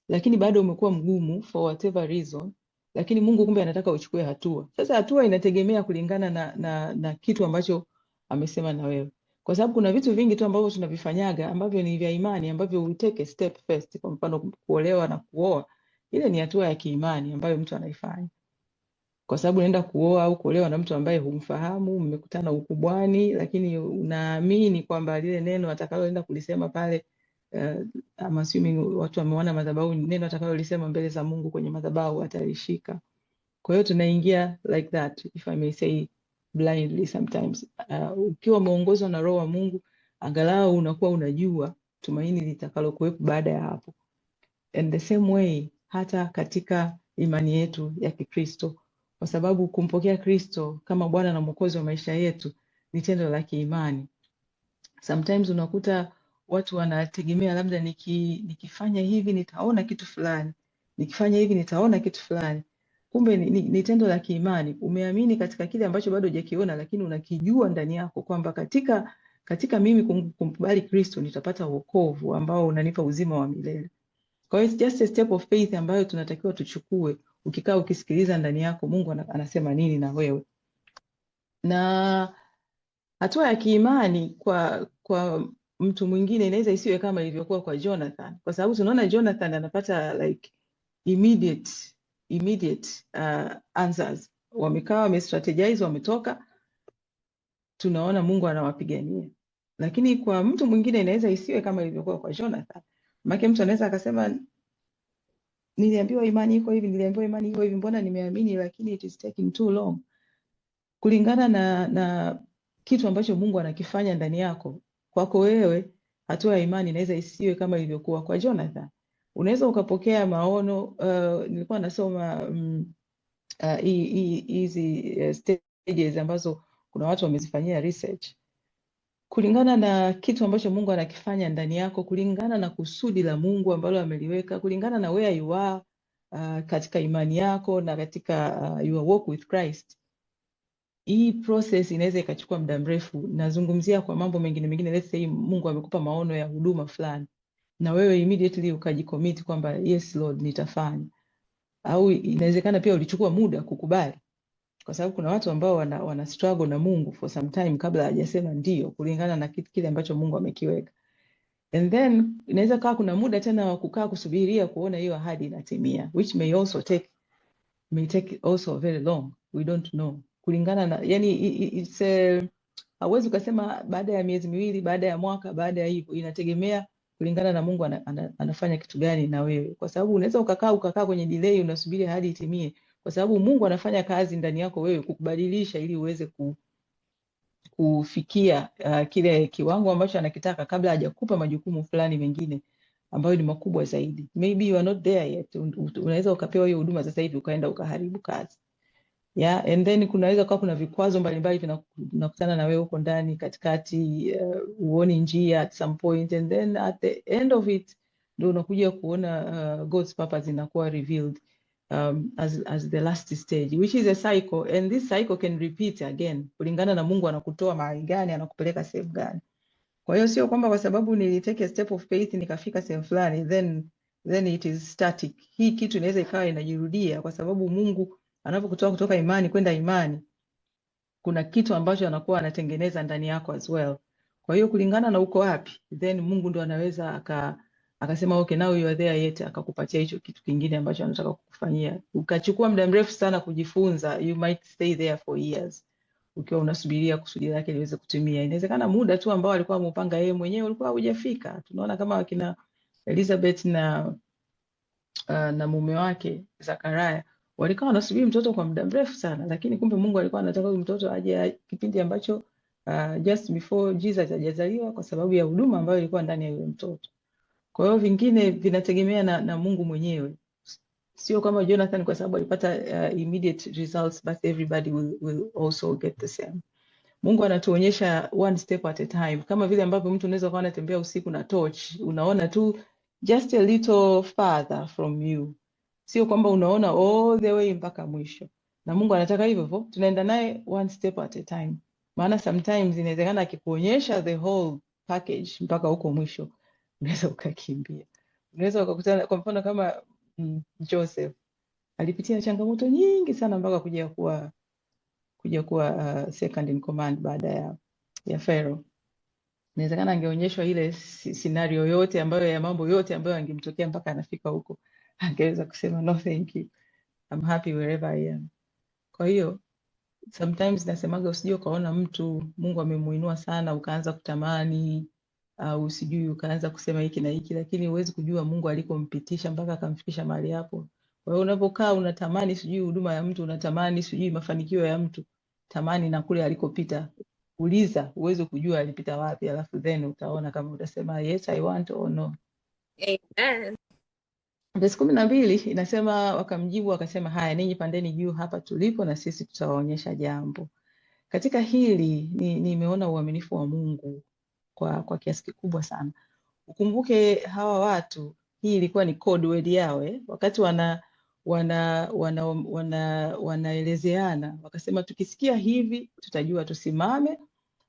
lakini bado umekuwa mgumu for whatever reason, lakini Mungu kumbe anataka uchukue hatua. Sasa hatua inategemea kulingana na kitu ambacho amesema na wewe, kwa sababu kuna vitu vingi tu ambavyo tunavifanyaga ambavyo ni vya imani, ambavyo we take a step first. Kwa mfano kuolewa na kuoa, ile ni hatua ya kiimani ambayo mtu anaifanya, kwa sababu unaenda kuoa au kuolewa na mtu ambaye humfahamu, mmekutana ukubwani, lakini unaamini kwamba lile neno atakaloenda kulisema pale, I'm assuming watu wameona madhabahu, neno atakalolisema mbele za Mungu kwenye madhabahu atalishika. Kwa hiyo tunaingia like that, if I may say, blindly sometimes. Ukiwa umeongozwa na Roho wa Mungu, angalau unakuwa unajua tumaini litakalo kuwepo baada ya hapo. And the same way hata katika imani yetu ya Kikristo, kwa sababu kumpokea Kristo kama Bwana na Mwokozi wa maisha yetu ni tendo la kiimani. Sometimes unakuta watu wanategemea labda nikifanya hivi nitaona kitu fulani, nikifanya hivi nitaona kitu fulani. Kumbe ni tendo la kiimani. Umeamini katika kile ambacho bado hujakiona, lakini unakijua ndani yako kwamba katika mimi kumkubali Kristo nitapata wokovu ambao unanipa uzima wa milele. Kwa hiyo it's just a step of faith ambayo tunatakiwa tuchukue. Ukikaa ukisikiliza ndani yako Mungu anasema nini na wewe. Na hatua ya kiimani kwa mtu mwingine inaweza isiwe kama ilivyokuwa kwa Jonathan, kwa sababu tunaona Jonathan anapata like immediate answers. Wamekaa wamestrategize, wametoka, tunaona Mungu anawapigania. Lakini kwa mtu mwingine inaweza isiwe kama ilivyokuwa kwa Jonathan. Maana mtu anaweza akasema niliambiwa imani iko hivi, niliambiwa imani iko hivi, mbona nimeamini lakini it is taking too long. Kulingana na kitu ambacho Mungu anakifanya ndani yako, kwako wewe hatua ya imani inaweza isiwe kama ilivyokuwa kwa Jonathan. Unaweza ukapokea maono. Nilikuwa nasoma hizi stages ambazo kuna watu wamezifanyia research. Kulingana na kitu ambacho Mungu anakifanya ndani yako, kulingana na kusudi la Mungu ambalo ameliweka, kulingana na where you are katika imani yako na katika your walk with Christ, hii process inaweza ikachukua muda mrefu. Nazungumzia kwa mambo mengine, let's say Mungu amekupa maono ya huduma fulani na wewe immediately ukajicommit kwamba yes Lord nitafanya, au inawezekana pia ulichukua muda kukubali, kwa sababu kuna watu ambao wana struggle na Mungu for some time kabla hajasema ndio, kulingana na kitu kile ambacho Mungu amekiweka. And then inaweza kaa kuna muda tena wa kukaa kusubiria kuona hiyo ahadi inatimia, which may take also very long, we don't know, kulingana na yani it's hauwezi ukasema baada ya miezi miwili, baada ya mwaka, baada ya hivyo, inategemea kulingana na Mungu anafanya kitu gani na wewe, kwa sababu unaweza ukakaa kwenye delay unasubiri hadi itimie, kwa sababu Mungu anafanya kazi ndani yako wewe kukubadilisha ili uweze kufikia kile kiwango ambacho anakitaka kabla hajakupa majukumu fulani mengine ambayo ni makubwa zaidi. Maybe you are not there yet. Unaweza ukapewa hiyo huduma sasa hivi ukaenda ukaharibu kazi. Yeah, and then kunaweza kuwa kuna vikwazo mbalimbali vinakutana na wewe huko ndani katikati, uone njia at some point, and then at the end of it ndio unakuja kuona God's purpose inakuwa revealed as the last stage, which is a cycle, and this cycle can repeat again kulingana na Mungu anakutoa mahali gani, anakupeleka sehemu gani. Kwa hiyo sio kwamba kwa sababu nilitake a step of faith nikafika sehemu fulani then it is static. Hii kitu inaweza ikawa inajirudia, kwa sababu Mungu anapokutoa kutoka imani kwenda imani, kuna kitu ambacho anakuwa anatengeneza ndani yako as well. Kwa hiyo kulingana na uko wapi, then Mungu ndo anaweza akasema okay, now you are there yet, akakupatia hicho kitu kingine ambacho anataka kukufanyia. Ukachukua muda mrefu sana kujifunza, you might stay there for years ukiwa unasubiria kusudi lake liweze kutimia. Inawezekana muda tu ambao alikuwa amepanga yeye mwenyewe ulikuwa hujafika. Tunaona kama wakina Elizabeth na mume wake Zakaria walikuwa wanasubiri mtoto kwa muda mrefu sana, lakini kumbe Mungu alikuwa anataka huyu mtoto aje kipindi ambacho just before Jesus hajazaliwa, kwa sababu ya huduma ambayo ilikuwa ndani ya yule mtoto. Kwa hiyo vingine vinategemea na Mungu mwenyewe. Sio kama Jonathan kwa sababu alipata immediate results, but everybody will also get the same. Mungu anatuonyesha one step at a time, kama vile ambavyo mtu unaweza kuwa anatembea usiku na torch, unaona tu just a little farther from you, sio kwamba unaona all the way mpaka mwisho. Na Mungu anataka hivyo hivyo, tunaenda naye one step at a time. Maana sometimes inawezekana akikuonyesha the whole package mpaka huko mwisho, unaweza ukakimbia. Unaweza ukakutana kwa mfano kama Joseph alipitia changamoto nyingi sana mpaka kuja kuwa second in command baada ya Pharaoh. Inawezekana angeonyeshwa ile scenario yote ambayo ya mambo yote ambayo angemtokea mpaka anafika huko, angeweza kusema no thank you, I'm happy wherever I am. Kwa hiyo sometimes nasemaga usije ukaona mtu Mungu amemuinua sana ukaanza kutamani au sijui ukaanza kusema hiki na hiki, lakini huwezi kujua Mungu alikompitisha mpaka akamfikisha mahali hapo. Kwa hiyo unapokaa unatamani sijui huduma ya mtu, unatamani sijui mafanikio ya mtu, tamani na kule alikopita. Uliza uweze kujua alipita wapi, alafu then utaona kama utasema yes I want or no. Amen. Verse 12 inasema wakamjibu akasema, haya ninyi pandeni juu hapa tulipo na sisi tutawaonyesha jambo. Katika hili nimeona uaminifu wa Mungu kwa kiasi kikubwa sana. Ukumbuke hawa watu, hii ilikuwa ni code word yao wakati wanaelezeana, wakasema tukisikia hivi tutajua tusimame,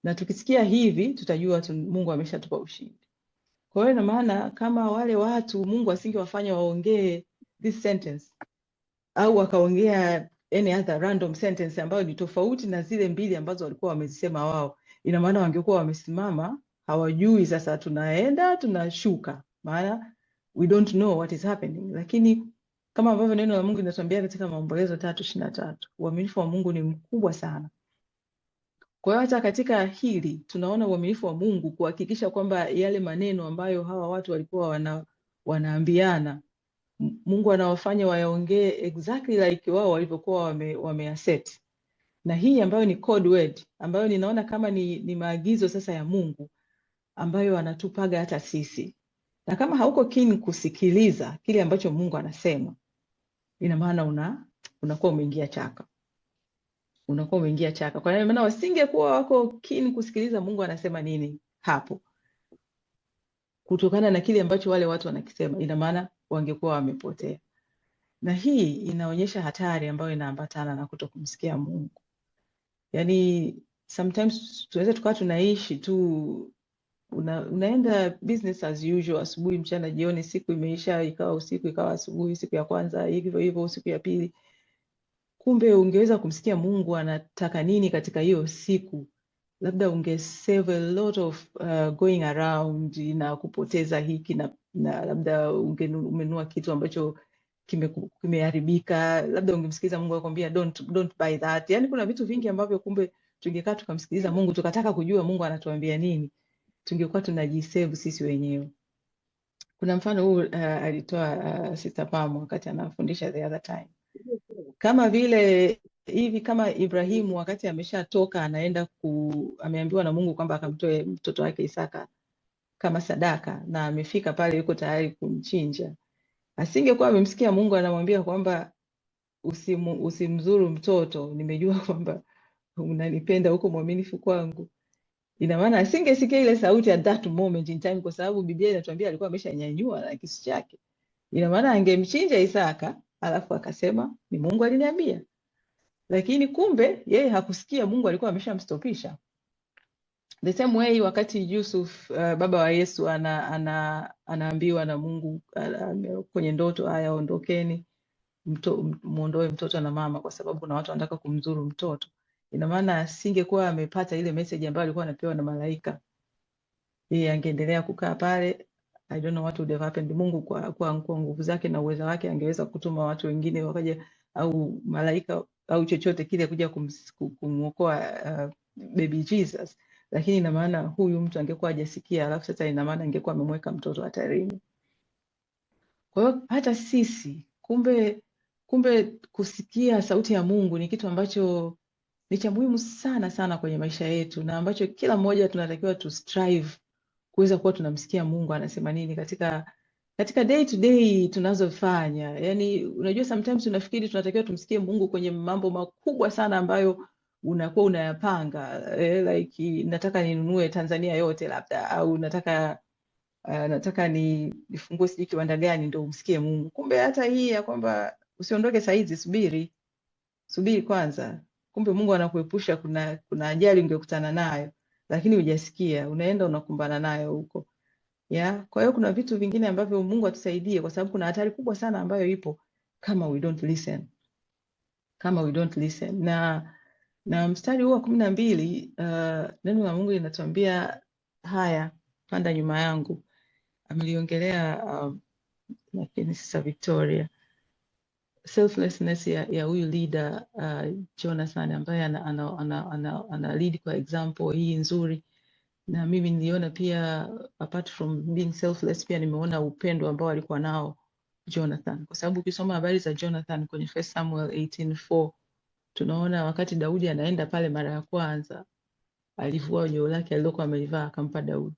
na tukisikia hivi tutajua Mungu ameshatupa ushindi. Kwa hiyo na maana kama wale watu Mungu asingewafanya waongee this sentence au wakaongea any other random sentence ambayo ni tofauti na zile mbili ambazo walikuwa wamezisema wao, ina maana wangekuwa wamesimama hawajui sasa tunaenda tunashuka, maana we don't know what is happening. Lakini kama ambavyo neno la Mungu linatuambia katika Maombolezo 3:23, uaminifu wa Mungu ni mkubwa sana. Kwa hiyo hata katika hili tunaona uaminifu wa Mungu kuhakikisha kwamba yale maneno ambayo hawa watu walikuwa wanaambiana, Mungu anawafanya wayaongee exactly like wao walivyokuwa wameaset. Na hii ambayo ni code word, ambayo ninaona kama ni maagizo sasa ya Mungu ambayo anatupaga hata sisi. Na kama hauko keen kusikiliza kile ambacho Mungu anasema, ina maana unakuwa umeingia chaka. Unakuwa umeingia chaka. Kwa hiyo maana wasingekuwa wako keen kusikiliza Mungu anasema nini hapo, kutokana na kile ambacho wale watu wanakisema, ina maana wangekuwa wamepotea. Na hii inaonyesha hatari ambayo inaambatana na kutokumsikia Mungu. Yani sometimes tunaweza tukawa tunaishi tu unaenda business as usual, asubuhi, mchana, jioni, siku imeisha, ikawa usiku, ikawa asubuhi, siku ya kwanza hivyo hivyo, siku ya pili. Kumbe ungeweza kumsikia Mungu anataka nini katika hiyo siku, labda ungesave a lot of going around na kupoteza hiki na labda umenunua kitu ambacho kimeharibika, labda ungemsikiliza Mungu akwambia don't buy that. Yani kuna vitu vingi ambavyo kumbe tungekaa tukamsikiliza Mungu, tukataka kujua Mungu anatuambia nini, tungekuwa tunajisave sisi wenyewe. Kuna mfano huu alitoa Sister Pam wakati anafundisha the other time, kama vile hivi, kama Ibrahimu wakati ameshatoka anaenda ameambiwa na Mungu kwamba akamtoe mtoto wake Isaka kama sadaka, na amefika pale yuko tayari kumchinja, asingekuwa amemsikia Mungu anamwambia kwamba usimzuru mtoto, nimejua kwamba unanipenda, huko mwaminifu kwangu, ina maana asingesikia ile sauti at that moment in time, kwa sababu Biblia inatuambia alikuwa ameshanyanyua na kisu chake. Ina maana angemchinja Isaka alafu akasema ni Mungu aliniambia, lakini kumbe yeye hakusikia, Mungu alikuwa ameshamstopisha. The same way wakati Yusuf baba wa Yesu anaambiwa na Mungu kwenye ndoto, haya ondokeni, muondoe mtoto na mama kwa sababu kuna watu wanataka kumzuru mtoto. Ina maana asingekuwa amepata ile message ambayo alikuwa anapewa na malaika, yeye angeendelea kukaa pale. I don't know what would have happened. Mungu kwa nguvu zake na uwezo wake angeweza kutuma watu wengine wakaja, au malaika au chochote kile kuja kumuokoa baby Jesus, lakini ina maana huyu mtu angekuwa hajasikia, alafu sasa ina maana angekuwa amemweka mtoto hatarini. Kwa hiyo hata sisi kumbe kusikia sauti ya Mungu ni kitu ambacho ni cha muhimu sana sana kwenye maisha yetu, na ambacho kila mmoja tunatakiwa tu strive kuweza kuwa tunamsikia Mungu anasema nini katika day to day tunazofanya. Yani unajua sometimes tunafikiri tunatakiwa tumsikie Mungu kwenye mambo makubwa sana ambayo unakuwa unayapanga, like nataka ninunue Tanzania yote labda, au nataka nifungue sijui kiwanda gani ndio umsikie Mungu. Kumbe hata hii ya kwamba usiondoke saizi, subiri kwanza, kumbe Mungu anakuepusha, kuna ajali ungekutana nayo lakini hujasikia, unaenda unakumbana nayo huko. Kwa hiyo kuna vitu vingine ambavyo Mungu atusaidie, kwa sababu kuna hatari kubwa sana ambayo ipo kama we don't listen. Na mstari huu wa 12 neno la Mungu linatuambia haya, panda nyuma yangu. Ameliongelea lakini sasa Victoria, selflessness ya huyu leader Jonathan, ambaye ana lead kwa example hii nzuri. Na mimi niliona pia apart from being selfless, pia nimeona upendo ambao alikuwa nao Jonathan, kwa sababu ukisoma habari za Jonathan kwenye 1 Samuel 18:4 tunaona wakati Daudi anaenda pale mara ya kwanza, alivua joho lake alilokuwa amelivaa akampa Daudi,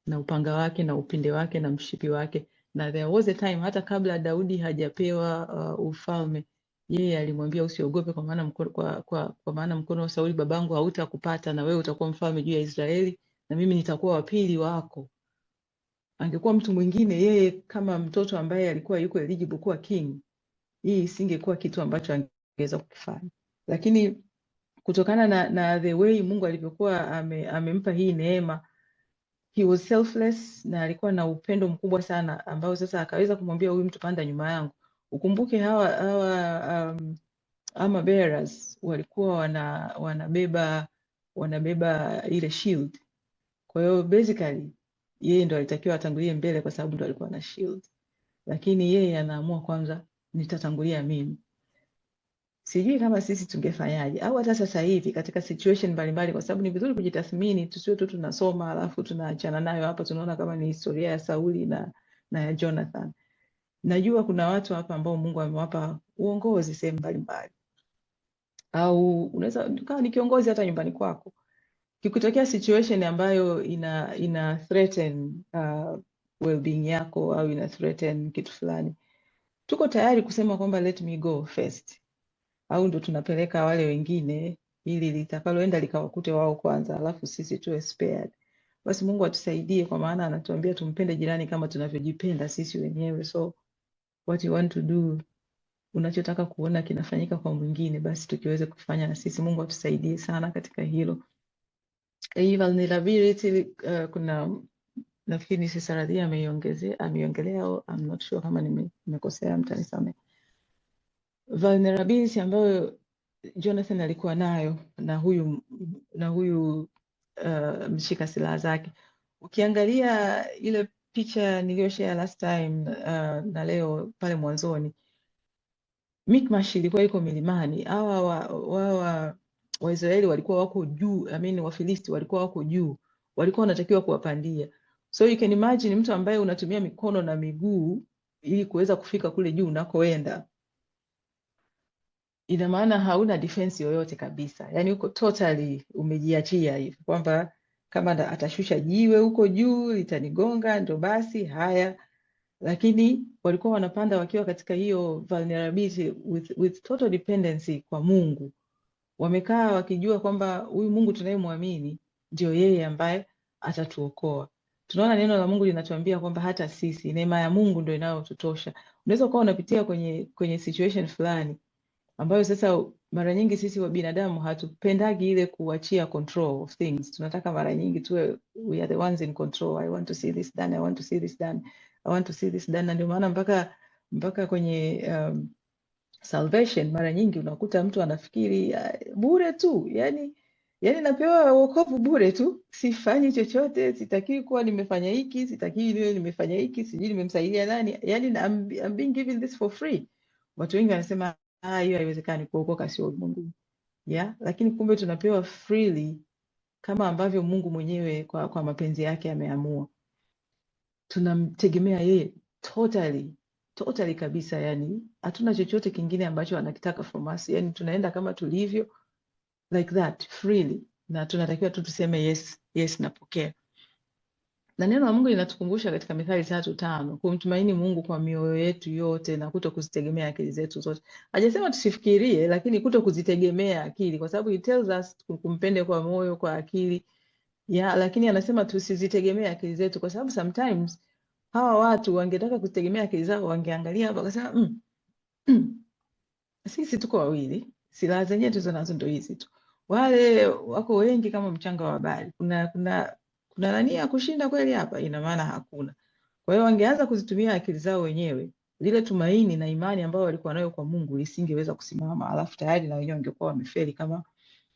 na upanga wake na upinde wake na mshipi wake. Na there was a time hata kabla Daudi hajapewa ufalme, yeye alimwambia usiogope, kwa maana mkono wa Sauli babangu hautakupata, na wewe utakuwa mfalme juu ya Israeli, na mimi nitakuwa wa pili wako. Angekuwa mtu mwingine, yeye kama mtoto ambaye alikuwa yuko eligible kuwa king, hii isingekuwa kitu ambacho angeweza kukifanya. Lakini kutokana na the way Mungu alivyokuwa amempa hii neema, he was selfless, na alikuwa na upendo mkubwa sana, ambao sasa akaweza kumwambia huyu mtu panda nyuma yangu. Ukumbuke hawa armor bearers walikuwa wanabeba ile shield. Kwa hiyo basically yeye ndo alitakiwa atangulie mbele kwa sababu ndo alikuwa na shield, lakini yeye anaamua kwanza, nitatangulia mimi. Sijui kama sisi tungefanyaje, au hata sasa hivi katika situation mbalimbali, kwa sababu ni vizuri kujitathmini, tusiwe tu tunasoma alafu tunaachana nayo hapa, tunaona kama ni historia ya Sauli na ya Jonathan. Najua kuna watu hapa ambao Mungu amewapa uongozi sehemu mbalimbali, au unaweza kama ni kiongozi hata nyumbani kwako, kikutokea situation ambayo ina threaten well-being yako, au ina threaten kitu fulani, tuko tayari kusema kwamba let me go first, au ndo tunapeleka wale wengine ili litakaloenda likawakute wao kwanza, alafu sisi tuwe spared? Basi Mungu atusaidie, kwa maana anatuambia tumpende jirani kama tunavyojipenda sisi wenyewe. So what you want to do, unachotaka kuona kinafanyika kwa mwingine, basi tukiweze kufanya na sisi. Mungu atusaidie sana katika hilo. Hii vulnerability, kuna nafikiri ni Sister Radhia ameiongelea, au I'm not sure kama nimekosea, mtanisamehe. Vulnerability ambayo Jonathan alikuwa nayo na huyu mshika silaha zake. Ukiangalia ile picha niliyoshare last time na leo pale mwanzoni, Mikmash ilikuwa iko milimani. Hawa Waisraeli walikuwa wako juu, Wafilisti walikuwa wako juu, walikuwa wanatakiwa kuwapandia. So you can imagine mtu ambaye unatumia mikono na miguu ili kuweza kufika kule juu unakoenda, ina maana hauna defense yoyote kabisa. Yani uko totally umejiachia hivi kwamba kama atashusha jiwe huko juu litanigonga, ndo basi haya. Lakini walikuwa wanapanda wakiwa katika hiyo vulnerability with total dependency kwa Mungu. Wamekaa wakijua kwamba huyu Mungu tunayemwamini ndio yeye ambaye atatuokoa. Tunaona neno la Mungu linatuambia kwamba hata sisi neema ya Mungu ndio inayotutosha. Unaweza ukawa unapitia kwenye situation fulani ambayo sasa mara nyingi sisi wa binadamu hatupendagi ile kuachia control of things. Tunataka mara nyingi tuwe we are the ones in control. I want to see this done, I want to see this done, I want to see this done. Na ndio maana mpaka kwenye salvation mara nyingi unakuta mtu anafikiri bure tu, yani napewa wokovu bure tu, sifanyi chochote, sitakiwi kuwa nimefanya hiki, sitakiwi niwe nimefanya hiki, sijui nimemsaidia nani, yani I'm being given this for free. Watu wengi wanasema hiyo haiwezekani, kuokoka sio Mungu. Lakini kumbe tunapewa freely kama ambavyo Mungu mwenyewe kwa mapenzi yake ameamua. Tunamtegemea yeye totally kabisa, yani hatuna chochote kingine ambacho anakitaka from us. Yani tunaenda kama tulivyo like that freely, na tunatakiwa tu tuseme yes napokea. Na neno la Mungu linatukumbusha katika Mithali 3:5 kumtumaini Mungu kwa mioyo yetu yote na kuto kuzitegemea akili zetu zote. Hajasema tusifikirie, lakini kuto kuzitegemea akili, kwa sababu he tells us kumpende kwa moyo, kwa akili. Lakini anasema tusizitegemea akili zetu, kwa sababu sometimes hawa watu wangetaka kuzitegemea akili zao, wangeangalia hapa wakasema sisi tuko wawili, silaha zenyewe tuzo nazo ndio hizi tu. Wale wako wengi kama mchanga wa bahari. Kuna nani ya kushinda kweli hapa? Ina maana hakuna. Kwa hiyo wangeanza kuzitumia akili zao wenyewe, lile tumaini na imani ambayo walikuwa nayo kwa Mungu lisingeweza kusimama, alafu tayari na wenyewe wangekuwa wamefeli kama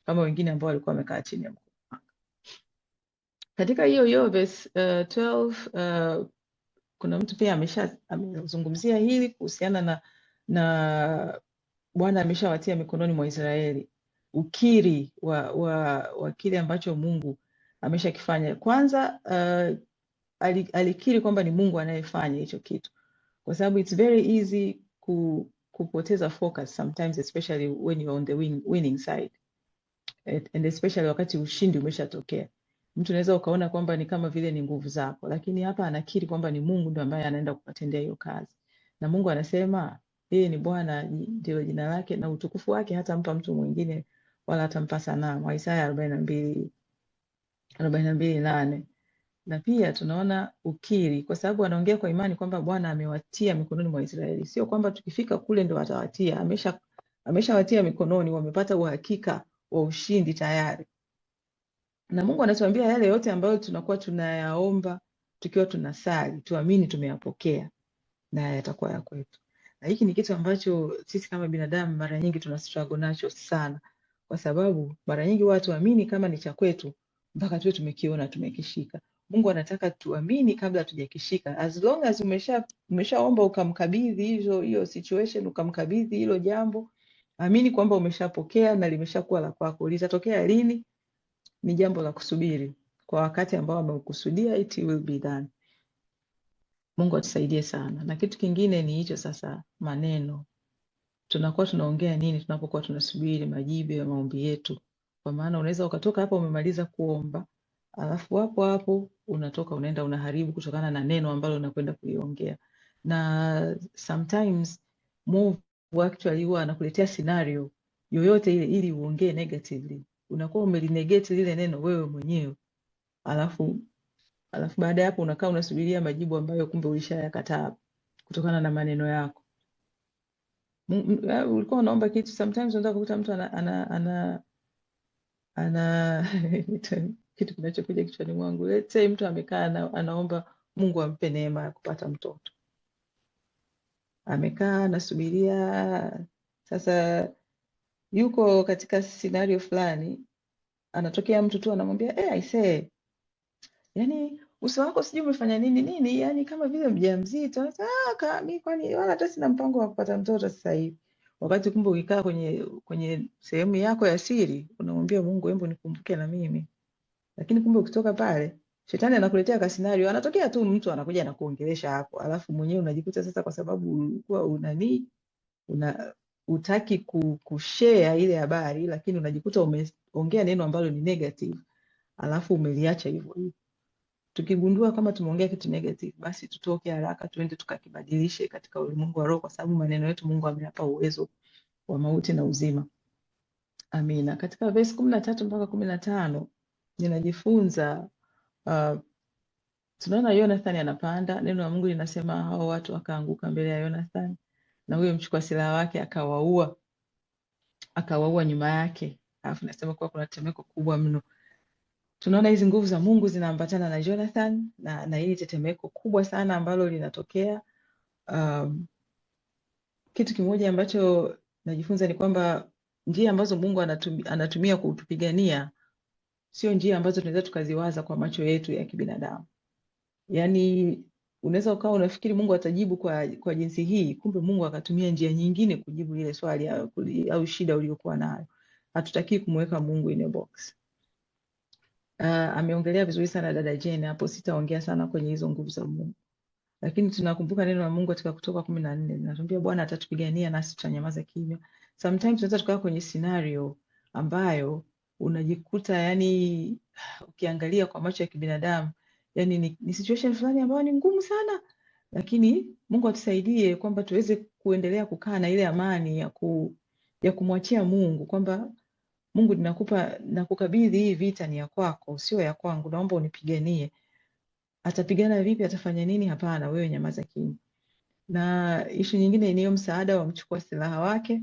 wengine ambao walikuwa wamekaa chini ya Mungu. Katika hiyo verse 12 kuna mtu pia amezungumzia hili kuhusiana na Bwana ameshawatia mikononi mwa Israeli. Ukiri wa kile ambacho Mungu ameshakifanya. Kwanza alikiri kwamba ni Mungu anayefanya hicho kitu, kwa sababu it's very easy kupoteza focus sometimes, especially when you're on the winning side, and especially wakati ushindi umeshatokea. Mtu unaweza ukaona kwamba ni kama vile ni nguvu zako, lakini hapa anakiri kwamba ni Mungu ndiye ambaye anaenda kupatendea hiyo kazi. Na Mungu anasema yeye ni Bwana, ndio jina lake, na utukufu wake hatampa mtu mwingine wala hatampa sanamu. Isaya 42:8. Na pia tunaona ukiri, kwa sababu anaongea kwa imani kwamba Bwana amewatia mikononi mwa Israeli. Sio kwamba tukifika kule ndio atawatia, ameshawatia mikononi, wamepata uhakika wa ushindi tayari. Na Mungu anatuambia yale yote ambayo tunakuwa tunayaomba tukiwa tunasali, tuamini tumeyapokea na yatakuwa ya kwetu. Na hiki ni kitu ambacho sisi kama binadamu mara nyingi tunastruggle nacho sana, kwa sababu mara nyingi watu waamini kama ni cha kwetu mpaka tuwe tumekiona, tumekishika. Mungu anataka tuamini kabla hatujakishika. As long as umeshaomba ukamkabidhi hiyo situation, ukamkabidhi hilo jambo, amini kwamba umeshapokea na limeshakuwa la kwako. Litatokea lini? Ni jambo la kusubiri. Kwa wakati ambao ameukusudia, it will be done. Mungu atusaidie sana. Na kitu kingine ni hicho sasa, maneno. Tunakuwa tunaongea nini tunapokuwa tunasubiri majibu ya maombi yetu? Kwa maana unaweza ukatoka hapo umemaliza kuomba, alafu hapo unatoka unaenda unaharibu kutokana na neno ambalo unakwenda kuliongea. Na sometimes Mungu actually huwa anakuletea scenario yoyote ile ili uongee negatively. Unakuwa umelinegate lile neno wewe mwenyewe. Alafu baada ya hapo unakaa unasubiria majibu ambayo kumbe ulishayakataa kutokana na maneno yako. ulikuwa unaomba kitu, sometimes unataka kukuta mtu ana kitu kinachokuja kichwani mwangu. Let's say mtu amekaa anaomba Mungu ampe neema ya kupata mtoto, amekaa anasubiria. Sasa yuko katika scenario fulani, anatokea mtu tu anamwambia aisee, yani uso wako sijui umefanya nini, yani kama vile mjamzito. Mimi kwani wala hata sina mpango wa kupata mtoto sasa hivi. Wakati kumbe ukikaa kwenye sehemu yako ya siri unamwambia Mungu, hebu nikumbuke na mimi. Lakini kumbe ukitoka pale, shetani anakuletea ka scenario, anatokea tu mtu anakuja na kuongelesha hapo, alafu mwenyewe unajikuta sasa, kwa sababu ulikuwa utaki kushare ile habari, lakini unajikuta umeongea neno ambalo ni negative, alafu umeliacha hivyo hivyo. Tukigundua kama tumeongea kitu negative, basi tutoke haraka tuende tukakibadilishe katika ulimwengu wa roho, kwa sababu maneno yetu Mungu ameyapa uwezo wa mauti na uzima. Amina. Katika verse 13 mpaka 15 ninajifunza tunaona Jonathan anapanda. Neno la Mungu linasema hao watu wakaanguka mbele ya Jonathan, na huyo mchukua silaha wake akawaua nyuma yake. Alafu nasema kuwa kuna tetemeko kubwa mno. Tunaona hizi nguvu za Mungu zinaambatana na Jonathan na hili tetemeko kubwa sana ambalo linatokea. Kitu kimoja ambacho najifunza ni kwamba njia ambazo Mungu anatumia kutupigania sio njia ambazo tunaweza tukaziwaza kwa macho yetu ya kibinadamu. Yaani unaweza ukawa unafikiri Mungu atajibu kwa jinsi hii, kumbe Mungu akatumia njia nyingine kujibu ile swali au shida uliyokuwa nayo. Hatutaki kumweka Mungu in a box. Ameongelea vizuri sana dada Jane hapo, sitaongea sana kwenye hizo nguvu za Mungu. Lakini tunakumbuka neno la Mungu katika Kutoka 14 linatuambia Bwana atatupigania nasi tutanyamaza kimya. Sometimes tunaweza tukaa kwenye scenario ambayo unajikuta yani ukiangalia kwa macho ya kibinadamu yani ni situation fulani ambayo ni ngumu sana, lakini Mungu atusaidie kwamba tuweze kuendelea kukaa na ile amani ya kumwachia Mungu, kwamba Mungu nakukabidhi hii vita, ni ya kwako sio ya kwangu, naomba unipiganie. Atapigana vipi? Atafanya nini? Hapana, wewe nyamaza kimya. Na issue nyingine ni msaada wa mchukua silaha wake.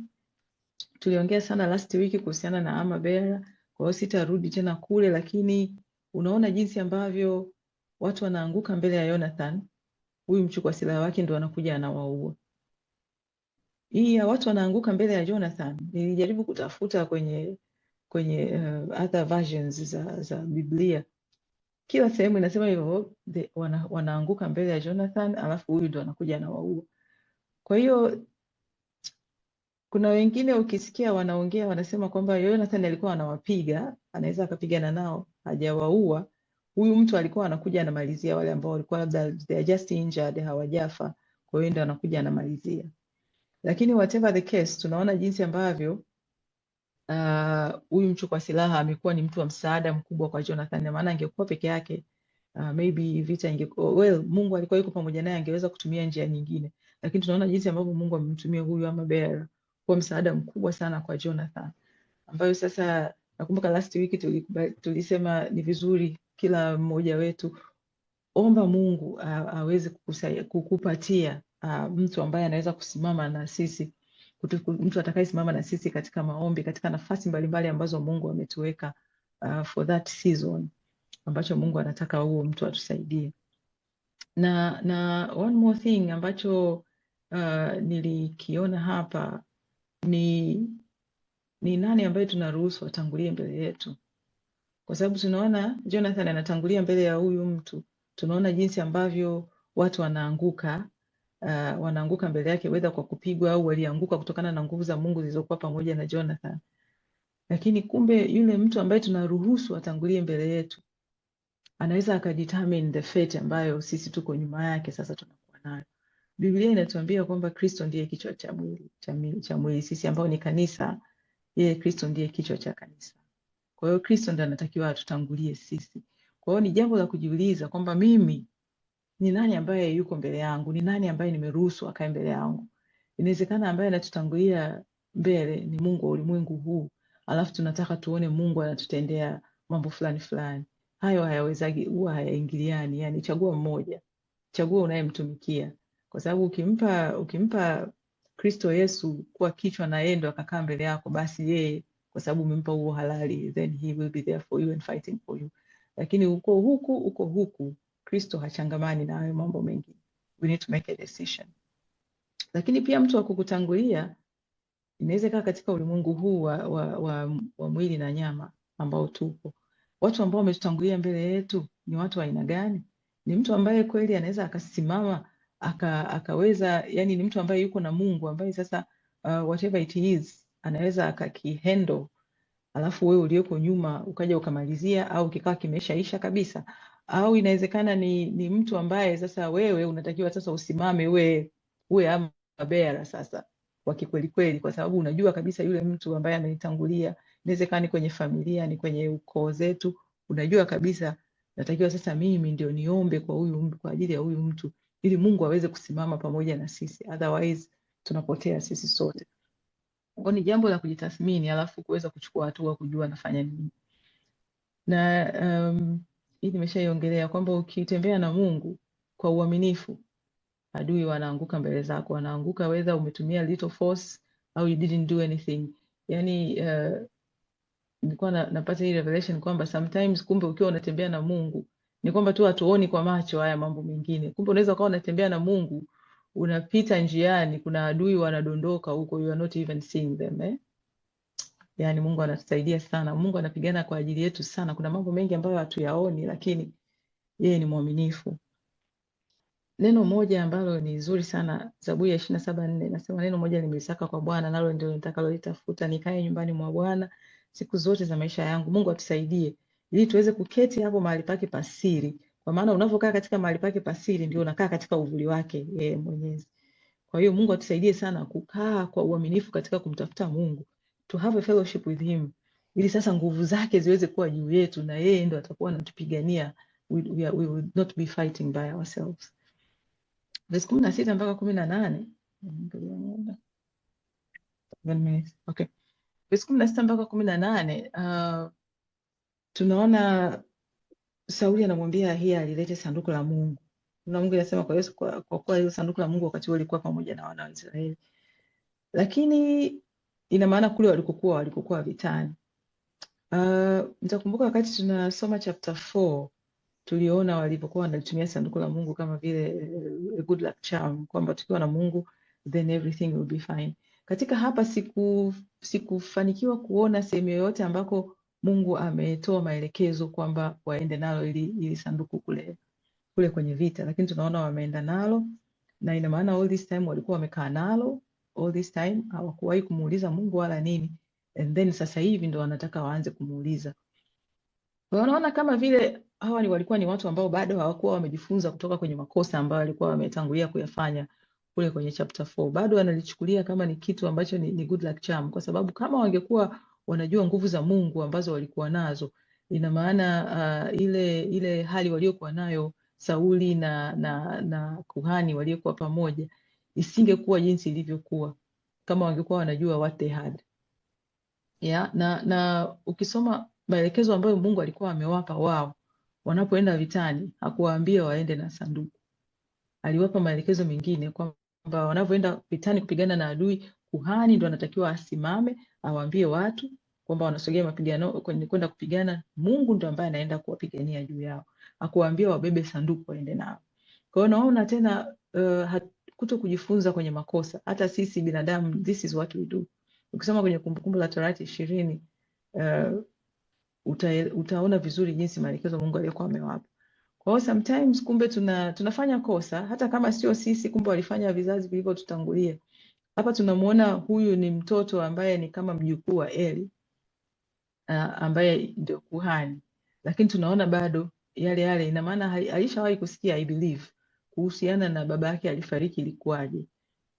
Tuliongea sana last week kuhusiana na armor bearer, kwa hiyo sitarudi tena kule, lakini unaona jinsi ambavyo watu wanaanguka mbele ya Jonathan. Huyu mchukua silaha wake ndo anakuja anawaua. Hii ya watu wanaanguka mbele ya Jonathan, nilijaribu kutafuta kwenye other versions za Biblia. Kila sehemu inasema hivyo, wanaanguka mbele ya Jonathan, alafu huyu ndo anakuja anawaua. Kwa hiyo kuna wengine ukisikia wanaongea wanasema kwamba Jonathan alikuwa anawapiga, anaweza akapigana nao, hajawaua. Huyu mtu alikuwa anakuja anamalizia wale ambao walikuwa labda they are just injured, hawajafa, kwa hiyo ndo anakuja anamalizia. Lakini whatever the case, tunaona jinsi ambavyo huyu mchukua silaha amekuwa ni mtu wa msaada mkubwa kwa Jonathan. Maana angekuwa peke yake maybe vita ingekuwa Mungu alikuwa yuko pamoja naye, angeweza kutumia njia nyingine, lakini tunaona jinsi ambavyo Mungu amemtumia huyu armor bearer kwa msaada mkubwa sana kwa Jonathan, ambayo sasa nakumbuka last week tulisema ni vizuri kila mmoja wetu omba Mungu aweze kukupatia mtu ambaye anaweza kusimama na sisi, mtu atakayesimama na sisi katika maombi, katika nafasi mbalimbali ambazo Mungu ametuweka for that season, ambacho Mungu anataka huo mtu atusaidie. Na one more thing ambacho nilikiona hapa ni nani ambaye tunaruhusu atangulie mbele yetu, kwa sababu tunaona Jonathan anatangulia mbele ya huyu mtu. Tunaona jinsi ambavyo watu wanaanguka mbele yake, whether kwa kupigwa au walianguka kutokana na nguvu za Mungu zilizokuwa pamoja na Jonathan. Lakini kumbe yule mtu ambaye tunaruhusu atangulie mbele yetu anaweza akadetermine the fate ambayo sisi tuko nyuma yake sasa tunakuwa nayo. Biblia inatuambia kwamba Kristo ndiye kichwa cha mwili sisi ambao ni kanisa. Yeye Kristo ndiye kichwa cha kanisa. Kwa hiyo Kristo ndiye anatakiwa atutangulie sisi. Kwa hiyo ni jambo la kujiuliza kwamba mimi ni nani ambaye yuko mbele yangu? Ni nani ambaye nimeruhusu akae mbele yangu? Inawezekana ambaye anatutangulia mbele ni Mungu wa ulimwengu huu, alafu tunataka tuone Mungu anatutendea mambo fulani fulani. Hayo hayawezagi, huwa hayaingiliani. Yani chagua mmoja, chagua unayemtumikia, kwa sababu ukimpa Kristo Yesu kuwa kichwa na yeye ndo akakaa mbele yako, basi yeye kwa sababu umempa huo halali, then he will be there for you and fighting for you. Lakini uko huku Kristo hachangamani na hayo mambo mengi. We need to make a decision. Lakini pia mtu wa kukutangulia inaweza kaa katika ulimwengu huu wa mwili na nyama ambao tupo. Watu ambao wametutangulia mbele yetu ni watu wa aina gani? Ni mtu ambaye kweli anaweza akasimama akaweza, yani ni mtu ambaye yuko na Mungu ambaye sasa whatever it is anaweza akakihandle, alafu wewe ulioko nyuma ukaja ukamalizia, au kikawa kimeshaisha kabisa. Au inawezekana ni mtu ambaye sasa wewe unatakiwa sasa usimame uwe ama bearer sasa wa kikweli kweli, kwa sababu unajua kabisa yule mtu ambaye amenitangulia, inawezekana ni kwenye familia, ni kwenye ukoo zetu, unajua kabisa natakiwa sasa mimi ndio niombe kwa ajili ya huyu mtu ili Mungu aweze kusimama pamoja na sisi, otherwise tunapotea sisi sote. Kwa ni jambo la kujitathmini, alafu kuweza kuchukua hatua kujua nafanya nini. Na hii nimeshaiongelea kwamba ukitembea na Mungu kwa uaminifu, adui wanaanguka mbele zako, wanaanguka whether umetumia little force au you didn't do anything. Yani nilikuwa napata hii revelation kwamba sometimes kumbe ukiwa unatembea na Mungu ni kwamba tu hatuoni kwa macho haya mambo mengine. Kumbe unaweza kuwa unatembea na Mungu, unapita njiani, kuna adui wanadondoka huko, you are not even seeing them. Yani Mungu anatusaidia sana. Mungu anapigana kwa ajili yetu sana. Kuna mambo mengi ambayo hatuyaoni, lakini yeye ni mwaminifu. Neno moja ambalo ni zuri sana, Zaburi ya 27:4 nasema, neno moja nimelisaka kwa Bwana, nalo ndio nitakalolitafuta, nikae nyumbani mwa Bwana siku zote za maisha yangu. Mungu atusaidie ili tuweze kuketi hapo mahali pake pasiri, kwa maana unapokaa katika mahali pake pasiri ndio unakaa katika uvuli wake yeye Mwenyezi. Kwa hiyo Mungu atusaidie sana kukaa kwa uaminifu katika kumtafuta Mungu, to have a fellowship with him, ili sasa nguvu zake ziweze kuwa juu yetu na yeye ndo atakuwa anatupigania. We will not be fighting by ourselves. Verse 16 mpaka 18. Okay. Verse 16 mpaka 18, tunaona Sauli anamwambia Ahiya alilete sanduku la Mungu. Na Mungu anasema kwa Yesu, kwa kuwa hilo sanduku la Mungu wakati ulikuwa pamoja na wana wa Israeli. Lakini ina maana kule walikokuwa vitani. Mtakumbuka wakati tunasoma chapter 4 tuliona walipokuwa wanatumia sanduku la Mungu kama vile a good luck charm, kwamba tukiwa na Mungu then everything will be fine. Katika hapa sikufanikiwa kuona sehemu yoyote ambako Mungu ametoa maelekezo kwamba waende nalo ili sanduku kule kwenye vita, lakini tunaona wameenda nalo, na ina maana all this time walikuwa wamekaa nalo, all this time hawakuwahi kumuuliza Mungu wala nini, and then sasa hivi ndo wanataka waanze kumuuliza. Wanaona kama vile hawa walikuwa ni watu ambao bado hawakuwa wamejifunza kutoka kwenye makosa ambayo walikuwa wametangulia kuyafanya kule kwenye chapter 4. Bado wanalichukulia kama ni kitu ambacho ni good luck charm, kwa sababu kama wangekuwa wanajua nguvu za Mungu ambazo walikuwa nazo, ina maana ile hali waliokuwa nayo Sauli na kuhani waliokuwa pamoja isingekuwa jinsi ilivyokuwa kama wangekuwa wanajua what they had. Na ukisoma maelekezo ambayo Mungu alikuwa amewapa wao wanapoenda vitani, hakuwaambia waende na sanduku. Aliwapa maelekezo mengine kwamba wanapoenda vitani kupigana na adui, kuhani ndo anatakiwa asimame awaambie watu kwamba wanasogea mapigano kwenda kupigana, Mungu ndo ambaye anaenda kuwapigania juu yao. Hakuwaambia wabebe sanduku waende nao. Kwa hiyo naona tena kuto kujifunza kwenye makosa. Hata sisi binadamu, this is what we do. Ukisoma kwenye Kumbukumbu la Torati 20, utaona vizuri jinsi maelekezo Mungu aliyokuwa amewapa. Kwa hiyo sometimes kumbe tunafanya kosa, hata kama sio sisi, kumbe walifanya vizazi vilivyotutangulia. Hapa tunamuona huyu ni mtoto ambaye ni kama mjukuu wa Eli, ambaye ndio kuhani, lakini tunaona bado yale, ina maana alishawahi kusikia, I believe, kuhusiana na baba yake alifariki ilikuwaje,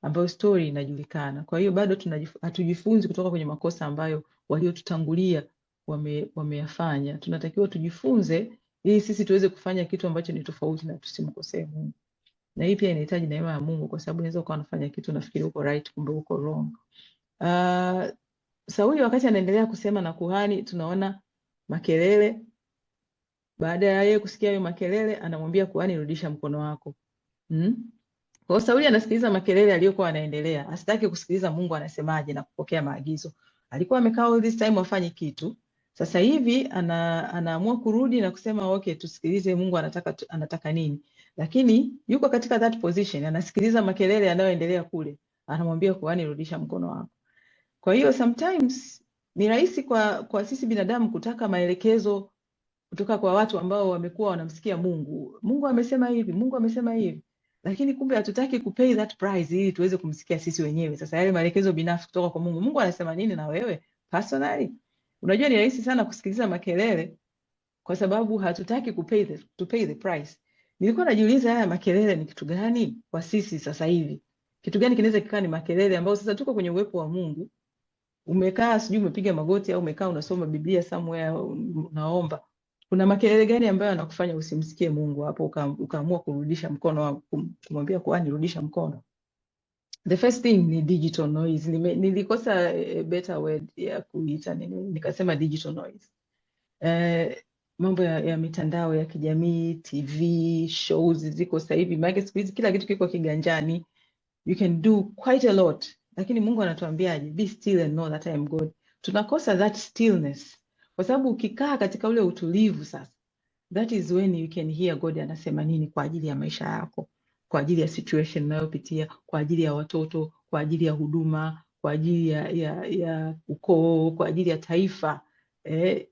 ambayo story inajulikana. Kwa hiyo bado hatujifunzi kutoka kwenye makosa ambayo waliotutangulia wameyafanya. Tunatakiwa tujifunze ili sisi tuweze kufanya kitu ambacho ni tofauti na tusimkosee Mungu. Na hii pia inahitaji neema ya Mungu, kwa sababu unaweza ukawa unafanya kitu nafikiri uko right, kumbe uko wrong. Sauli wakati anaendelea kusema na kuhani, tunaona makelele. Baada ya yeye kusikia hayo makelele, anamwambia kuhani, rudisha mkono wako. Kwa hiyo Sauli anasikiliza makelele aliyokuwa anaendelea, asitaki kusikiliza Mungu anasemaje na kupokea maagizo. Alikuwa amekaa all this time afanye kitu. Sasa hivi anaamua kurudi na kusema okay, tusikilize Mungu anataka nini. Lakini yuko katika that position, anasikiliza makelele yanayoendelea kule. Anamwambia kuhani, rudisha mkono wako. Kwa hiyo sometimes ni rahisi kwa sisi binadamu kutaka maelekezo kutoka kwa watu ambao wamekuwa wanamsikia Mungu. Mungu amesema hivi, Mungu amesema hivi. Lakini kumbe hatutaki kupay that price ili tuweze kumsikia sisi wenyewe. Sasa yale maelekezo binafsi kutoka kwa Mungu. Mungu anasema nini na wewe personally? Unajua ni rahisi sana kusikiliza makelele kwa sababu hatutaki to pay the price. Nilikuwa najiuliza haya makelele ni kitu gani kwa sisi sasa hivi? Kitu gani kinaweza kikaa ni makelele ambao sasa tuko kwenye uwepo wa Mungu. Umekaa sijui umepiga magoti au umekaa unasoma Biblia somewhere unaomba. Kuna makelele gani ambayo yanakufanya usimsikie Mungu hapo ukaamua kurudisha mkono, kumwambia kuhani rudisha mkono? The first thing ni digital noise. Nilikosa a better word ya kuita nikasema digital noise. Mambo ya mitandao ya kijamii, TV, shows ziko sasa hivi. Maana siku hizi kila kitu kiko kiganjani. You can do quite a lot. Lakini Mungu anatuambiaje? Be still and know that I am God. Tunakosa that stillness. Kwa sababu ukikaa katika ule utulivu sasa, that is when you can hear God anasema nini kwa ajili ya maisha yako, kwa ajili ya situation unayopitia, kwa ajili ya watoto, kwa ajili ya huduma, kwa ajili ya ukoo, kwa ajili ya taifa.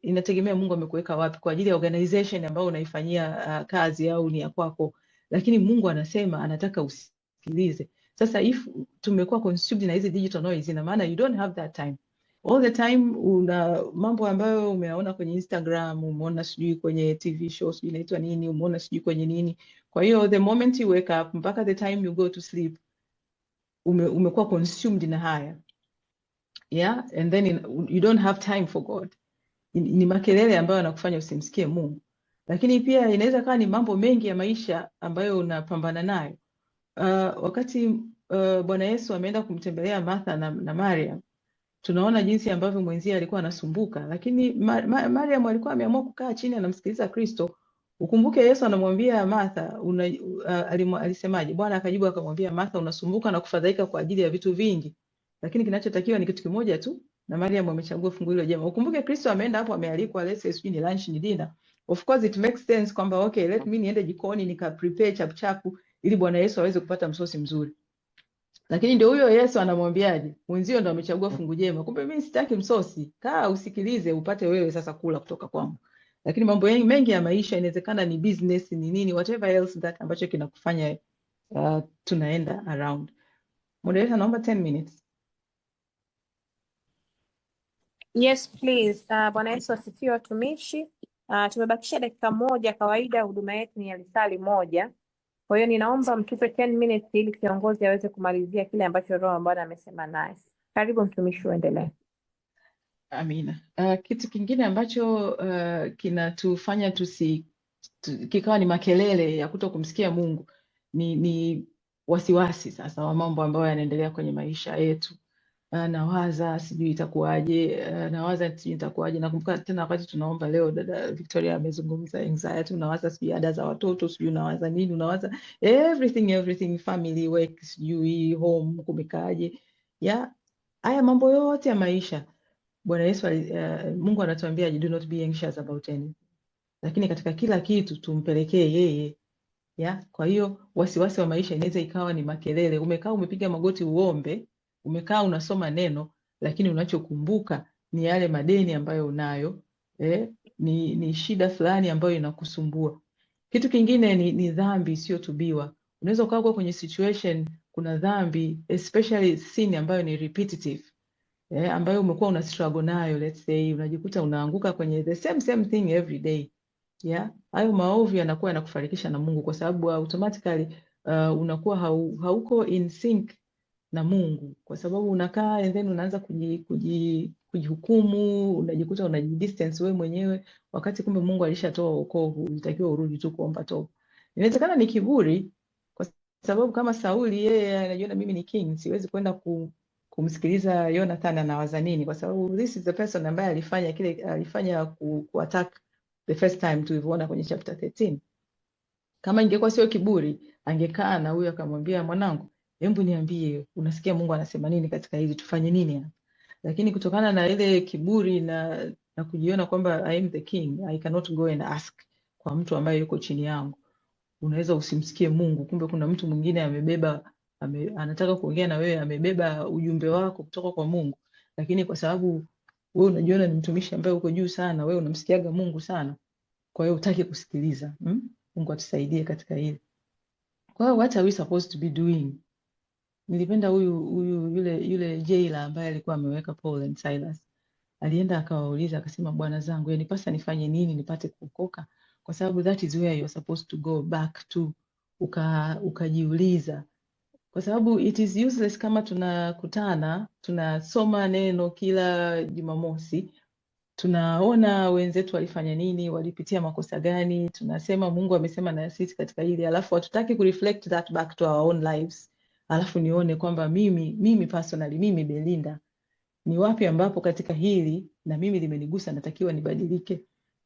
Inategemea Mungu amekuweka wapi, kwa ajili ya organization ambayo unaifanyia kazi au ni ya kwako. Lakini Mungu anasema anataka usikilize. Sasa if tumekuwa consumed na hizi digital noise, ina maana you don't have that time. All the time una mambo ambayo umeona kwenye Instagram, umeona sijui kwenye TV shows, sijui inaitwa nini, umeona sijui kwenye nini. Kwa hiyo the moment you wake up mpaka the time you go to sleep umekuwa consumed na haya. Yeah, and then you don't have time for God. Ni makelele ambayo yanakufanya usimsikie Mungu. Lakini pia inaweza kuwa ni mambo mengi ya maisha ambayo unapambana nayo. Wakati Bwana Yesu ameenda kumtembelea Martha na Mariam, tunaona jinsi ambavyo mwenzie alikuwa anasumbuka, lakini Mariam alikuwa ameamua kukaa chini anamsikiliza Kristo. Ukumbuke Yesu anamwambia Martha, alisemaje? Bwana akajibu akamwambia Martha, unasumbuka na kufadhaika kwa ajili ya vitu vingi, lakini kinachotakiwa ni kitu kimoja tu, na Mariam amechagua fungu hilo jema. Ukumbuke Kristo ameenda hapo, amealikwa, let's say sijui ni lunch ni dinner. Of course it makes sense kwamba okay, let me niende jikoni nika prepare chapuchapu ili Bwana Yesu aweze kupata msosi mzuri. Lakini ndio huyo Yesu anamwambiaje? Mwenzio ndo amechagua fungu jema. Kumbe mimi sitaki msosi. Kaa usikilize upate wewe sasa kula kutoka kwangu. Lakini mambo mengi ya maisha inawezekana ni business, ni nini, whatever else that ambacho kinakufanya tunaenda around. Moderator, naomba 10 minutes. Yes please. Bwana Yesu asifiwe watumishi. Tumebakisha dakika moja, kawaida huduma yetu ni ya lisali moja. Kwa hiyo ninaomba mtupe 10 minutes ili kiongozi aweze kumalizia kile ambacho Roho wa Bwana amesema naye. Karibu mtumishi, uendelee. Amina. Kitu kingine ambacho kinatufanya kikawa ni makelele ya kuto kumsikia Mungu ni wasiwasi sasa wa mambo ambayo yanaendelea kwenye maisha yetu. Nawaza sijui itakuwaje, nawaza sijui itakuwaje. Nakumbuka tena wakati tunaomba leo dada Victoria amezungumza anxiety, unawaza sijui ada za watoto, sijui unawaza nini, unawaza everything, family, work, sijui home kumekaje. Haya mambo yote ya maisha. Bwana Yesu Mungu anatuambia do not be anxious about anything. Lakini katika kila kitu tumpelekee yeye. Kwa hiyo wasiwasi wa maisha inaweza ikawa ni makelele. Umekaa umepiga magoti uombe, umekaa unasoma neno, lakini unachokumbuka ni yale madeni ambayo unayo, ni shida fulani ambayo inakusumbua. Kitu kingine ni dhambi isiyotubiwa. Unaweza ukaa kwenye situation kuna dhambi, especially sin ambayo ni repetitive, ambayo umekuwa una struggle nayo, let's say unajikuta unaanguka kwenye the same thing every day. Hayo maovu yanakuwa yanakufarikisha na Mungu kwa sababu automatically unakuwa hauko in sync na Mungu, kwa sababu unakaa and then unaanza kujihukumu, unajikuta unajidistance wewe mwenyewe wakati kumbe Mungu alishatoa wokovu, unatakiwa urudi tu kuomba toba. Inawezekana ni kiburi, kwa sababu kama Sauli yeye anajiona mimi ni king, siwezi kwenda kumsikiliza Jonathan anawaza nini, kwa sababu this is the person ambaye alifanya kuattack the first time tulivyoona kwenye chapter 13. Kama ingekuwa sio kiburi, angekaa na huyo akamwambia, mwanangu, hebu niambie unasikia Mungu anasema nini katika hili, tufanye nini hapa? Lakini kutokana na ile kiburi na kujiona kwamba I am the king, I cannot go and ask kwa mtu ambaye yuko chini yangu, unaweza usimsikie Mungu, kumbe kuna mtu mwingine anataka kuongea na wewe, amebeba ujumbe wako kutoka kwa Mungu, lakini kwa sababu wewe unajiona ni mtumishi ambaye uko juu sana, wewe unamsikiaga Mungu sana, kwa hiyo hutaki kusikiliza. Mungu atusaidie katika hili. Kwa hiyo what are we supposed to be doing? Nilipenda yule jailer ambaye alikuwa ameweka Paul and Silas. Alienda akawauliza akasema, bwana zangu, yanipasa nifanye nini nipate kuokoka? Kwa sababu that is where you are supposed to go back to, ukajiuliza. Kwa sababu it is useless kama tunakutana, tunasoma neno kila Jumamosi, tunaona wenzetu walifanya nini, walipitia makosa gani, tunasema Mungu amesema na sisi katika hili, alafu hatutaki kureflect that back to our own lives. Alafu nione kwamba mimi personally, mimi Belinda, ni wapi ambapo katika hili na mimi limenigusa, natakiwa nibadilike.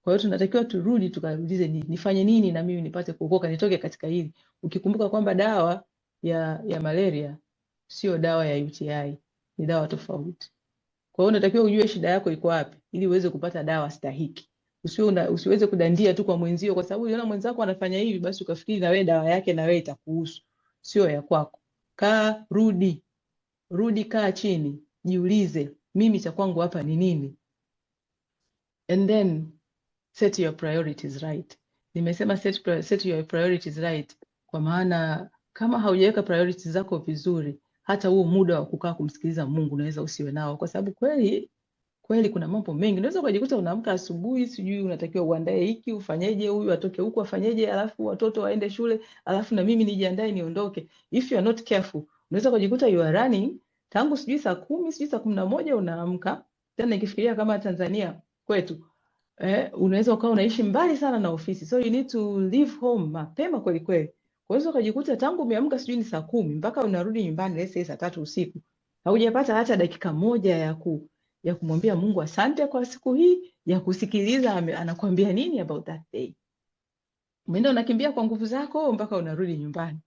Kwa hiyo tunatakiwa turudi tukaulize, nifanye nini na mimi nipate kuokoka, nitoke katika hili. Ukikumbuka kwamba dawa ya malaria sio dawa ya UTI, ni dawa tofauti. Kwa hiyo unatakiwa ujue shida yako iko wapi ili uweze kupata dawa stahiki. Usiweze kudandia tu kwa mwenzio kwa sababu unaona mwenzako anafanya hivi basi ukafikiri na wewe dawa yake na wewe itakuhusu. Sio ya kwako. Rudi, kaa chini, jiulize, mimi cha kwangu hapa ni nini? And then set your priorities right. Nimesema set your priorities right kwa maana kama haujaweka priorities zako vizuri, hata huo muda wa kukaa kumsikiliza Mungu unaweza usiwe nao, kwa sababu kweli kuna mambo mengi. Unaweza kujikuta unaamka asubuhi, sijui unatakiwa uandae hiki, ufanyeje, huyu atoke huku afanyeje, alafu watoto waende shule, alafu na mimi nijiandae niondoke. If you are not careful, unaweza kujikuta you are running tangu sijui saa 10, sijui saa 11 unaamka. Tena nikifikiria kama Tanzania kwetu, unaweza ukawa unaishi mbali sana na ofisi. So you need to leave home mapema kweli kweli. Unaweza ukajikuta tangu umeamka sijui ni saa 10 mpaka unarudi nyumbani let's say saa 3 usiku. Haujapata hata dakika moja ya kumwambia Mungu asante kwa siku hii, ya kusikiliza anakuambia nini about that day. Umeenda unakimbia kwa nguvu zako mpaka unarudi nyumbani.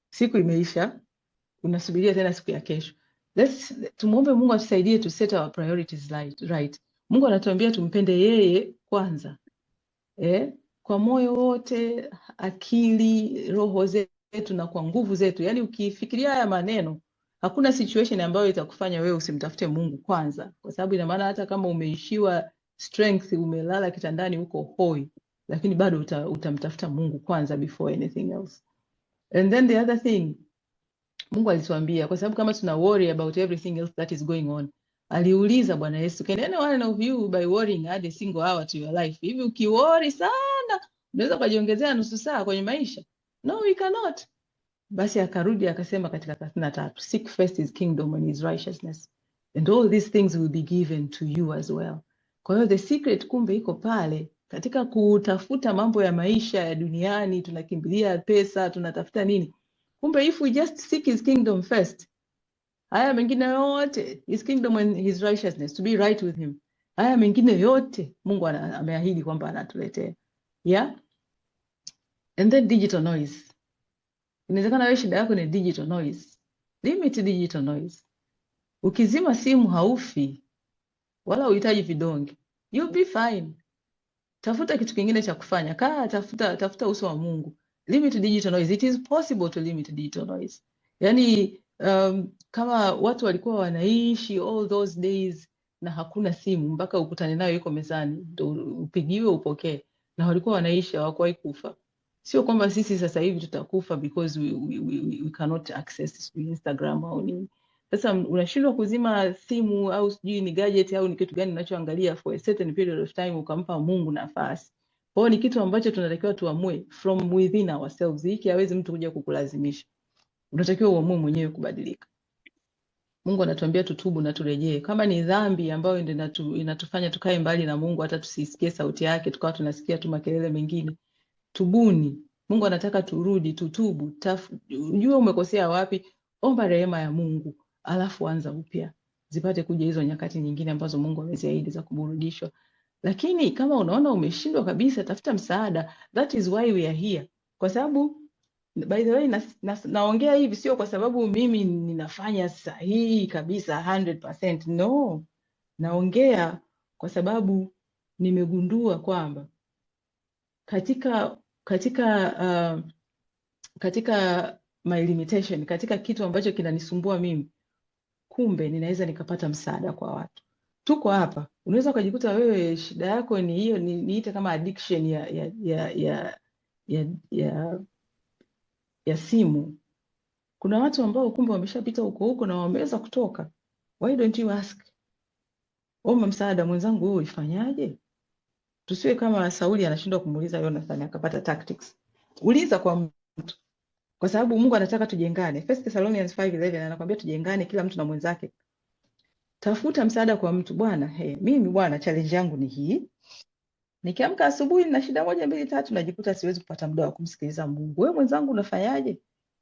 Siku imeisha, unasubiria tena siku ya kesho. Tumuombe Mungu atusaidie to set our priorities right. Mungu anatuambia tumpende yeye kwanza. Kwa moyo wote, akili, roho zetu na kwa nguvu zetu. Yaani ukifikiria haya maneno, hakuna situation ambayo itakufanya wewe usimtafute Mungu kwanza. Kwa sababu ina maana hata kama umeishiwa strength, umelala kitandani uko hoi, lakini bado utamtafuta Mungu kwanza before anything else. And then the other thing, Mungu alituambia, kwa sababu kama tuna worry about everything else that is going on, aliuliza Bwana Yesu, can anyone of you by worrying add a single hour to your life? Hivi ukiworry sana, unaweza kujiongezea nusu saa kwenye maisha? No, we cannot. Basi akarudi akasema katika 33, seek first his kingdom and his righteousness, and all these things will be given to you as well. Kwa hiyo the secret kumbe iko pale katika kutafuta mambo ya maisha ya duniani, tunakimbilia pesa, tunatafuta nini? Kumbe if we just seek his kingdom first, haya mengine yote, his kingdom and his righteousness, to be right with him, haya mengine yote Mungu ameahidi kwamba anatuletea. Yeah? And then digital noise. Inawezekana wewe shida yako ni digital noise. Limit digital noise. Ukizima simu haufi, wala uhitaji vidonge. You'll be fine. Tafuta kitu kingine cha kufanya. Tafuta uso wa Mungu. Limit digital noise. It is possible to limit digital noise. Yaani kama watu walikuwa wanaishi all those days na hakuna simu mpaka ukutane nayo yuko mezani ndio upigiwe upokee, na walikuwa wanaishi, hawakuwahi kufa. Sio kwamba sisi sasa hivi tutakufa because we cannot access Instagram au nini. Sasa unashindwa kuzima simu au sijui ni gadget au ni kitu gani unachoangalia for a certain period of time ukampa Mungu nafasi. Kwa hiyo ni kitu ambacho tunatakiwa tuamue from within ourselves. Hiki hawezi mtu kuja kukulazimisha. Unatakiwa uamue mwenyewe kubadilika. Mungu anatuambia tutubu na turejee. Kama ni dhambi ambayo ndio inatufanya tukae mbali na Mungu, hata tusisikie sauti yake, tukawa tunasikia tu makelele mengine, tubuni. Mungu anataka turudi, tutubu. Unajua umekosea wapi, omba rehema ya Mungu, alafu anza upya. Zipate kuja hizo nyakati nyingine ambazo Mungu ameziahidi za kuburudishwa. Lakini kama unaona umeshindwa kabisa, tafuta msaada. That is why we are here. Kwa sababu By the way, naongea hivi sio kwa sababu mimi ninafanya sahihi kabisa 100%. No, naongea kwa sababu nimegundua kwamba katika my limitation, katika kitu ambacho kinanisumbua mimi, kumbe ninaweza nikapata msaada kwa watu. Tuko hapa, unaweza ukajikuta wewe shida yako ni hiyo, niite kama addiction ya simu. Kuna watu ambao kumbe wameshapita huko na wameweza kutoka. Why don't you ask? Omba msaada, mwenzangu, wewe ulifanyaje? Tusiwe kama Sauli anashindwa kumuuliza Jonathan akapata tactics. Uliza kwa mtu. Kwa sababu Mungu anataka tujengane. 1 Thessalonians 5:11 anakuambia tujengane kila mtu na mwenzake. Tafuta msaada kwa mtu. Bwana, mimi bwana challenge yangu ni hii. Nikiamka asubuhi na shida 1 2 3 najikuta siwezi kupata muda wa kumsikiliza Mungu. Wewe mwenzangu unafanyaje?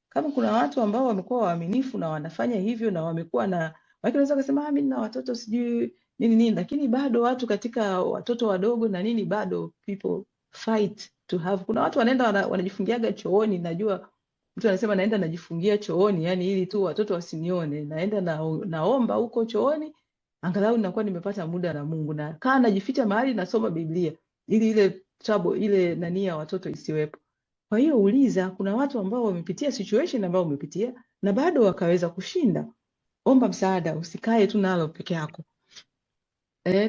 Kama kuna watu ambao wamekuwa waaminifu na wanafanya hivyo na wamekuwa na unaweza kusema mimi nina watoto sijui nini, lakini bado watu katika watoto wadogo na nini bado people fight to have. Kuna watu wanaenda wanajifungiaga chooni, najua mtu anasema naenda najifungia chooni, yani ili tu watoto wasinione, naenda naomba huko chooni angalau ninakuwa nimepata muda na Mungu, na kaa najificha mahali nasoma Biblia ili ile trouble ile nani ya watoto isiwepo. Kwa hiyo uliza, kuna watu ambao wamepitia situation ambao umepitia na bado wakaweza kushinda. Omba msaada, usikae tu nalo peke yako.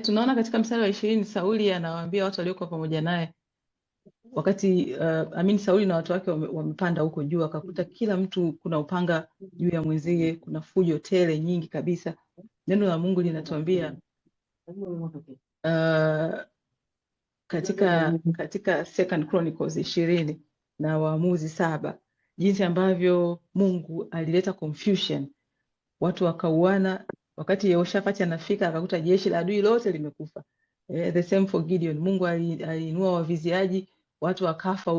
Tunaona katika mstari wa 20 Sauli anawaambia watu waliokuwa pamoja naye wakati Sauli na watu wake wamepanda huko juu, akakuta kila mtu kuna upanga juu ya mwenzie, kuna fujo tele nyingi kabisa. Neno la Mungu linatuambia katika 2 Chronicles 20 na Waamuzi 7 jinsi ambavyo Mungu alileta confusion, watu wakauana. Wakati Yehoshafati anafika akakuta jeshi la adui lote limekufa. The same for Gideon. Mungu aliinua waviziaji, watu wakafa.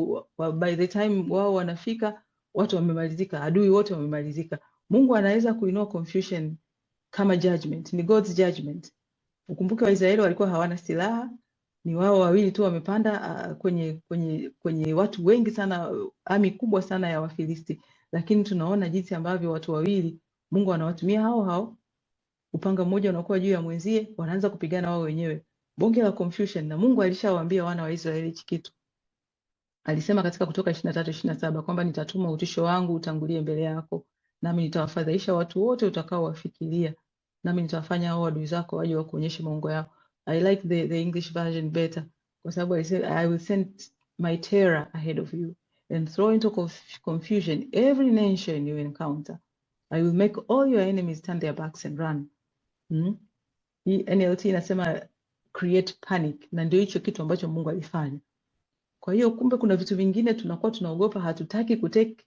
By the time wao wanafika, watu wamemalizika, adui wote wamemalizika. Mungu anaweza kuinua confusion kama judgment, ni God's judgment. Ukumbuke Waisraeli walikuwa hawana silaha, ni wao wawili tu wamepanda kwenye watu wengi sana, army kubwa sana ya Wafilisti, lakini tunaona jinsi ambavyo watu wawili Mungu anawatumia hao upanga mmoja unakuwa juu ya mwenzie, wanaanza kupigana wao wenyewe. Bonge la confusion. Na Mungu alishawaambia wana wa Israeli kitu. Alisema katika Kutoka 23:27 kwamba nitatuma utisho wangu utangulie mbele yako, nami nitawafadhaisha watu wote utakao wafikiria, nami nitawafanya hao adui zako waje wakuonyeshe maungo yao. I like the English version better kwa sababu alisema I will send my terror ahead of you and throw into confusion every nation you encounter. I will make all your enemies turn their backs and run. Hii NLT inasema create panic, na ndio hicho kitu ambacho Mungu alifanya. Kwa hiyo kumbe kuna vitu vingine tunakuwa tunaogopa, hatutaki kutake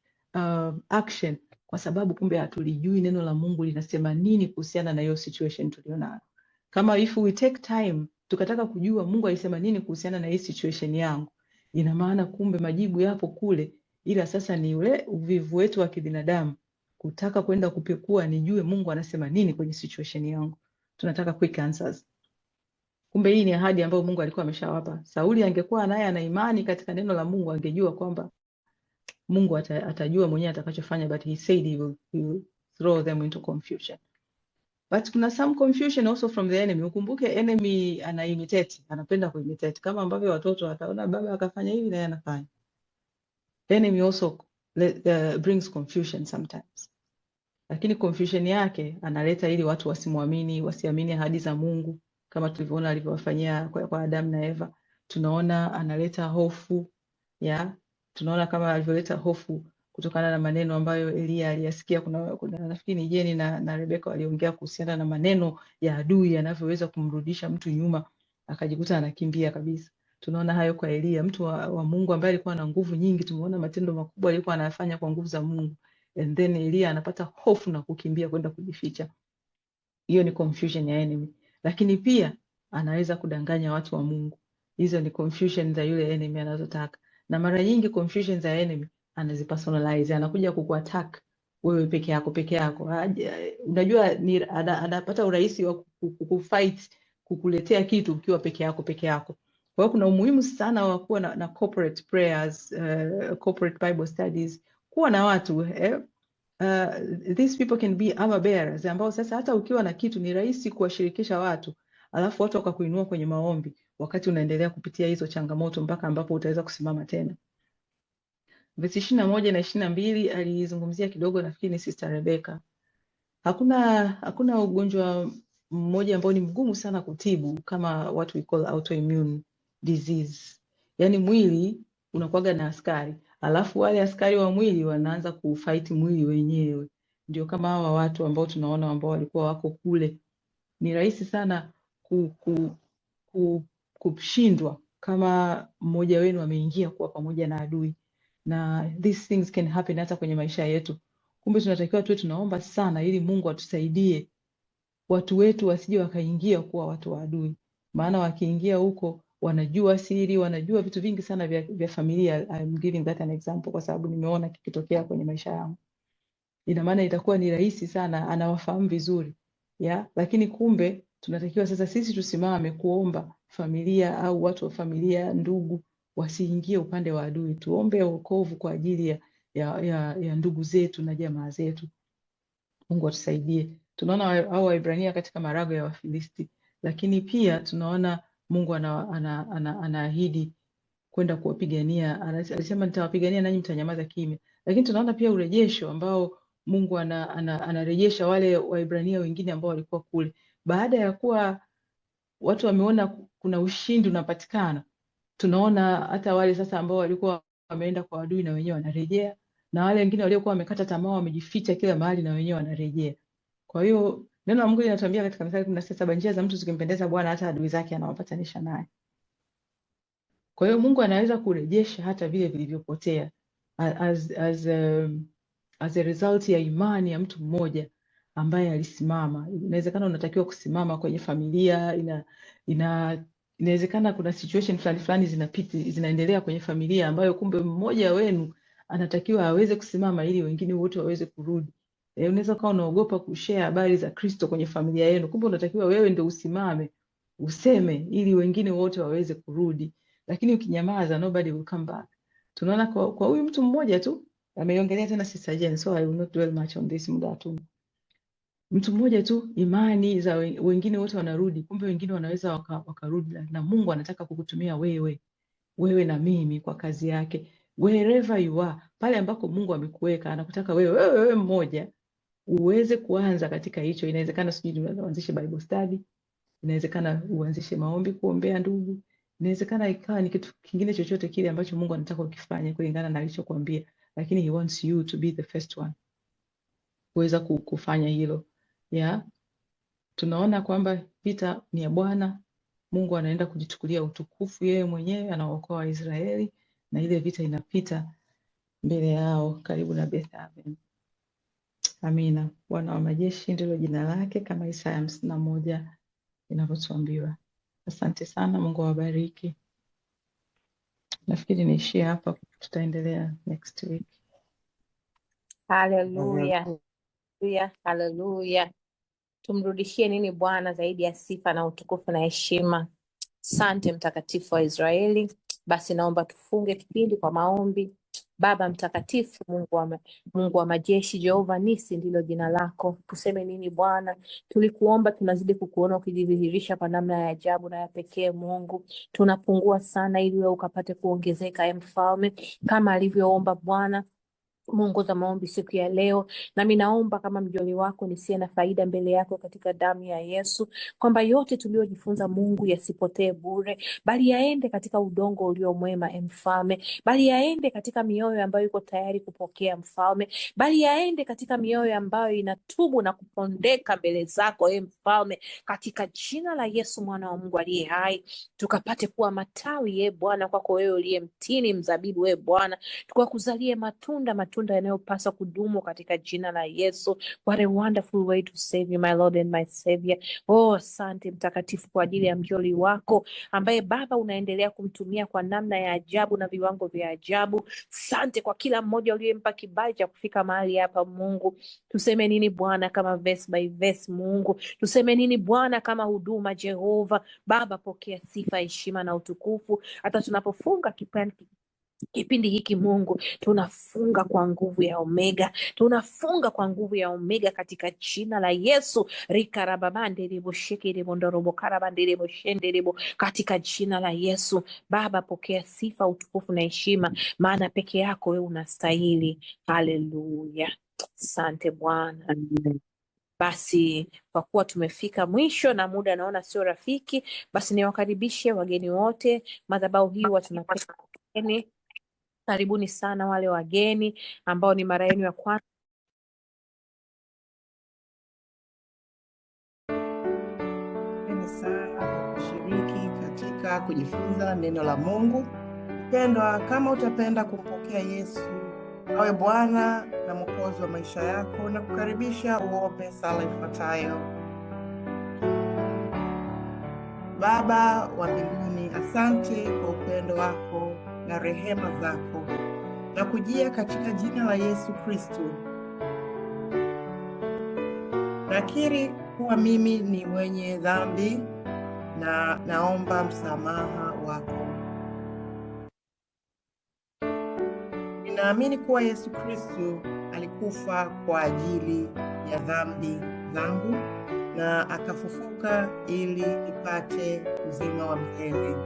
action kwa sababu kumbe hatulijui neno la Mungu linasema nini kuhusiana na hiyo situation tulionayo. Kama if we take time tukataka kujua Mungu alisema nini kuhusiana na hii situation yangu, ina maana kumbe majibu yapo kule, ila sasa ni ule uvivu wetu wa kibinadamu kutaka kwenda kupekua nijue Mungu anasema nini kwenye situation yangu. Tunataka quick answers. Kumbe hii ni ahadi ambayo Mungu alikuwa ameshawapa. Sauli angekuwa naye ana imani katika neno la Mungu, angejua kwamba Mungu atajua mwenyewe atakachofanya, but he said he will throw them into confusion. But kuna some confusion also from the enemy. Ukumbuke enemy ana imitate, anapenda kuimitate kama ambavyo watoto wataona baba akafanya hivi na yeye anafanya. Enemy also brings confusion sometimes. Lakini confusion yake analeta ili watu wasimwamini, wasiamini ahadi za Mungu, kama tulivyoona alivyowafanyia kwa Adam na Eva. Tunaona analeta hofu, tunaona kama alivyoleta hofu kutokana na maneno ambayo Elia aliyasikia. Kuna nafikiri ni Jeni na Rebeka waliongea kuhusiana na maneno ya adui yanavyoweza kumrudisha mtu nyuma akajikuta anakimbia kabisa. Tunaona hayo kwa Elia, mtu wa Mungu ambaye alikuwa na nguvu nyingi. Tumeona matendo makubwa alikuwa anafanya kwa nguvu za Mungu, and then Elia anapata hofu na kukimbia kwenda kujificha. Hiyo ni confusion ya enemy. Lakini pia anaweza kudanganya watu wa Mungu. Hizo ni confusion za yule enemy anazotaka. Na mara nyingi confusion za enemy anazipersonalize, anakuja kukuattack wewe peke yako. Unajua anapata urahisi wa kufight, kukuletea kitu ukiwa peke yako. Kwa hiyo kuna umuhimu sana wa kuwa na corporate prayers, corporate Bible studies, kuwa na watu these people can be armor bearers, ambao sasa hata ukiwa na kitu ni rahisi kuwashirikisha watu, alafu watu wakakuinua kwenye maombi wakati unaendelea kupitia hizo changamoto mpaka ambapo utaweza kusimama tena. Verse 21 na 22 alizungumzia kidogo, nafikiri ni Sister Rebecca. Hakuna ugonjwa mmoja ambao ni mgumu sana kutibu kama what we call autoimmune disease. Yaani mwili unakuwaga na askari, alafu wale askari wa mwili wanaanza kufight mwili wenyewe. Ndio kama hawa watu ambao tunaona ambao walikuwa wako kule, ni rahisi sana kushindwa kama mmoja wenu ameingia kuwa pamoja na adui. Na these things can happen hata kwenye maisha yetu. Kumbe tunatakiwa tuwe tunaomba sana ili Mungu atusaidie watu wetu wasije wakaingia kuwa watu wa adui. Maana wakiingia huko wanajua siri, wanajua vitu vingi sana vya familia. I'm giving that an example kwa sababu nimeona kikitokea kwenye maisha yangu. Ina maana itakuwa ni rahisi sana, anawafahamu vizuri. Lakini kumbe tunatakiwa sasa sisi tusimame kuomba familia au watu wa familia, ndugu wasiingie upande wa adui. Tuombe wokovu kwa ajili ya ndugu zetu na jamaa zetu. Mungu atusaidie. Tunaona hao Waebrania katika marago ya Wafilisti, lakini pia tunaona Mungu anaahidi kwenda kuwapigania. Alisema nitawapigania nanyi mtanyamaza kimya. Lakini tunaona pia urejesho ambao Mungu anarejesha wale Waebrania wengine ambao walikuwa kule. Baada ya kuwa watu wameona kuna ushindi unapatikana, tunaona hata wale sasa ambao walikuwa wameenda kwa adui na wenyewe wanarejea, na wale wengine waliokuwa wamekata tamaa wamejificha kila mahali na wenyewe wanarejea. Kwa hiyo neno la Mungu linatuambia katika Mithali 16:7, njia za mtu zikimpendeza Bwana hata adui zake anawapatanisha naye. Kwa hiyo Mungu anaweza kurejesha hata vile vilivyopotea as a result ya imani ya mtu mmoja ambaye alisimama. Inawezekana unatakiwa kusimama kwenye familia, inawezekana kuna situation fulani zinaendelea kwenye familia ambayo kumbe mmoja wenu anatakiwa aweze kusimama ili wengine wote waweze kurudi. Unaweza kuwa unaogopa kushare habari za Kristo kwenye familia yenu, kumbe unatakiwa wewe ndio usimame useme ili wengine wote waweze kurudi. Lakini ukinyamaza, nobody will come back. Tunaona kwa huyu mtu mmoja tu, ameiongelea tena Sister Jane, so I will not dwell much on this muda tu. Mtu mmoja tu, imani za wengine wote wanarudi, kumbe wengine wanaweza wakarudi. Na Mungu anataka kukutumia wewe na mimi kwa kazi yake. Wherever you are, pale ambako Mungu amekuweka, anakutaka wewe mmoja uweze kuanza katika hicho. Inawezekana sijui uanzishe Bible study, inawezekana uanzishe maombi kuombea ndugu, inawezekana ikawa ni kitu kingine chochote kile ambacho Mungu anataka ukifanye kulingana na alichokuambia, lakini he wants you to be the first one kuweza kufanya hilo. Tunaona kwamba vita ni ya Bwana. Mungu anaenda kujichukulia utukufu yeye mwenyewe, anaokoa Waisraeli na ile vita inapita mbele yao karibu na Beth-Aven. Amina. Bwana wa majeshi ndilo jina lake, kama Isaya 51 inavyotuambiwa. Asante sana, Mungu awabariki. Nafikiri niishie hapa, tutaendelea next week. Haleluya. Haleluya. Tumrudishie nini Bwana zaidi ya sifa na utukufu na heshima? Asante mtakatifu wa Israeli. Basi naomba tufunge kipindi kwa maombi. Baba mtakatifu, Mungu wa majeshi, Jehova Nisi ndilo jina lako. Tuseme nini Bwana? Tulikuomba, tunazidi kukuona ukijidhihirisha kwa namna ya ajabu na ya pekee. Mungu, tunapungua sana ili wewe ukapate kuongezeka, Mfalme, kama alivyoomba Bwana Mungu za maombi siku ya leo. Nami naomba kama mjoli wako nisiye na faida mbele yako katika damu ya Yesu, kwamba yote tuliojifunza Mungu yasipotee bure, bali yaende katika udongo ulio mwema, Mfalme, bali yaende katika mioyo ambayo iko tayari kupokea, Mfalme, bali yaende katika mioyo ambayo inatubu na kupondeka mbele zako, Mfalme, katika jina la Yesu mwana wa Mungu aliye hai. Tukapate kuwa matawi, Bwana, kwako wewe uliye mtini mzabibu, Bwana, tukakuzalie matunda yanayopaswa kudumu katika jina la Yesu. What a wonderful way to save you, my Lord and my Savior. Asante mtakatifu kwa ajili ya mjoli wako ambaye Baba unaendelea kumtumia kwa namna ya ajabu na viwango vya ajabu. Asante kwa kila mmoja uliyempa kibali cha kufika mahali hapa. Mungu, tuseme nini Bwana kama verse by verse? Mungu, tuseme nini Bwana kama huduma? Jehova Baba, pokea sifa, heshima na utukufu hata tunapofunga kipindi Kipindi hiki Mungu, tunafunga kwa nguvu ya Omega, tunafunga kwa nguvu ya Omega katika jina la Yesu. Rikarababanderibo shekeribo ndorobo karabanderibo shenderebo, katika jina la Yesu. Baba, pokea sifa, utukufu na heshima, maana peke yako wewe unastahili. Haleluya, asante Bwana. Amen. Basi kwa kuwa tumefika mwisho na muda naona sio rafiki, basi niwakaribishe wageni wote. Madhabahu hii huwa tunapenda wageni. Karibuni sana wale wageni ambao ni mara yenu ya kwanza. Asanteni sana kwa kushiriki katika kujifunza neno la Mungu. Mpendwa, kama utapenda kumpokea Yesu awe Bwana na Mwokozi wa maisha yako, na kukaribisha uombe sala ifuatayo. Baba wa mbinguni, asante kwa upendo wako na rehema zako, na kujia katika jina la Yesu Kristo. Nakiri kuwa mimi ni mwenye dhambi na naomba msamaha wako. Ninaamini kuwa Yesu Kristo alikufa kwa ajili ya dhambi zangu na akafufuka ili nipate uzima wa milele.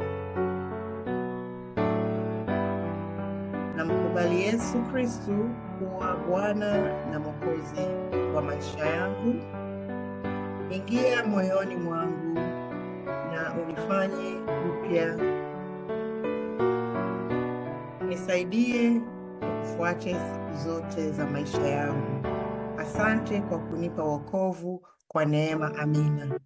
Namkubali Yesu Kristo kuwa Bwana na Mwokozi wa maisha yangu. Ingia moyoni mwangu na unifanye upya. Nisaidie kufuate siku zote za maisha yangu. Asante kwa kunipa wokovu kwa neema. Amina.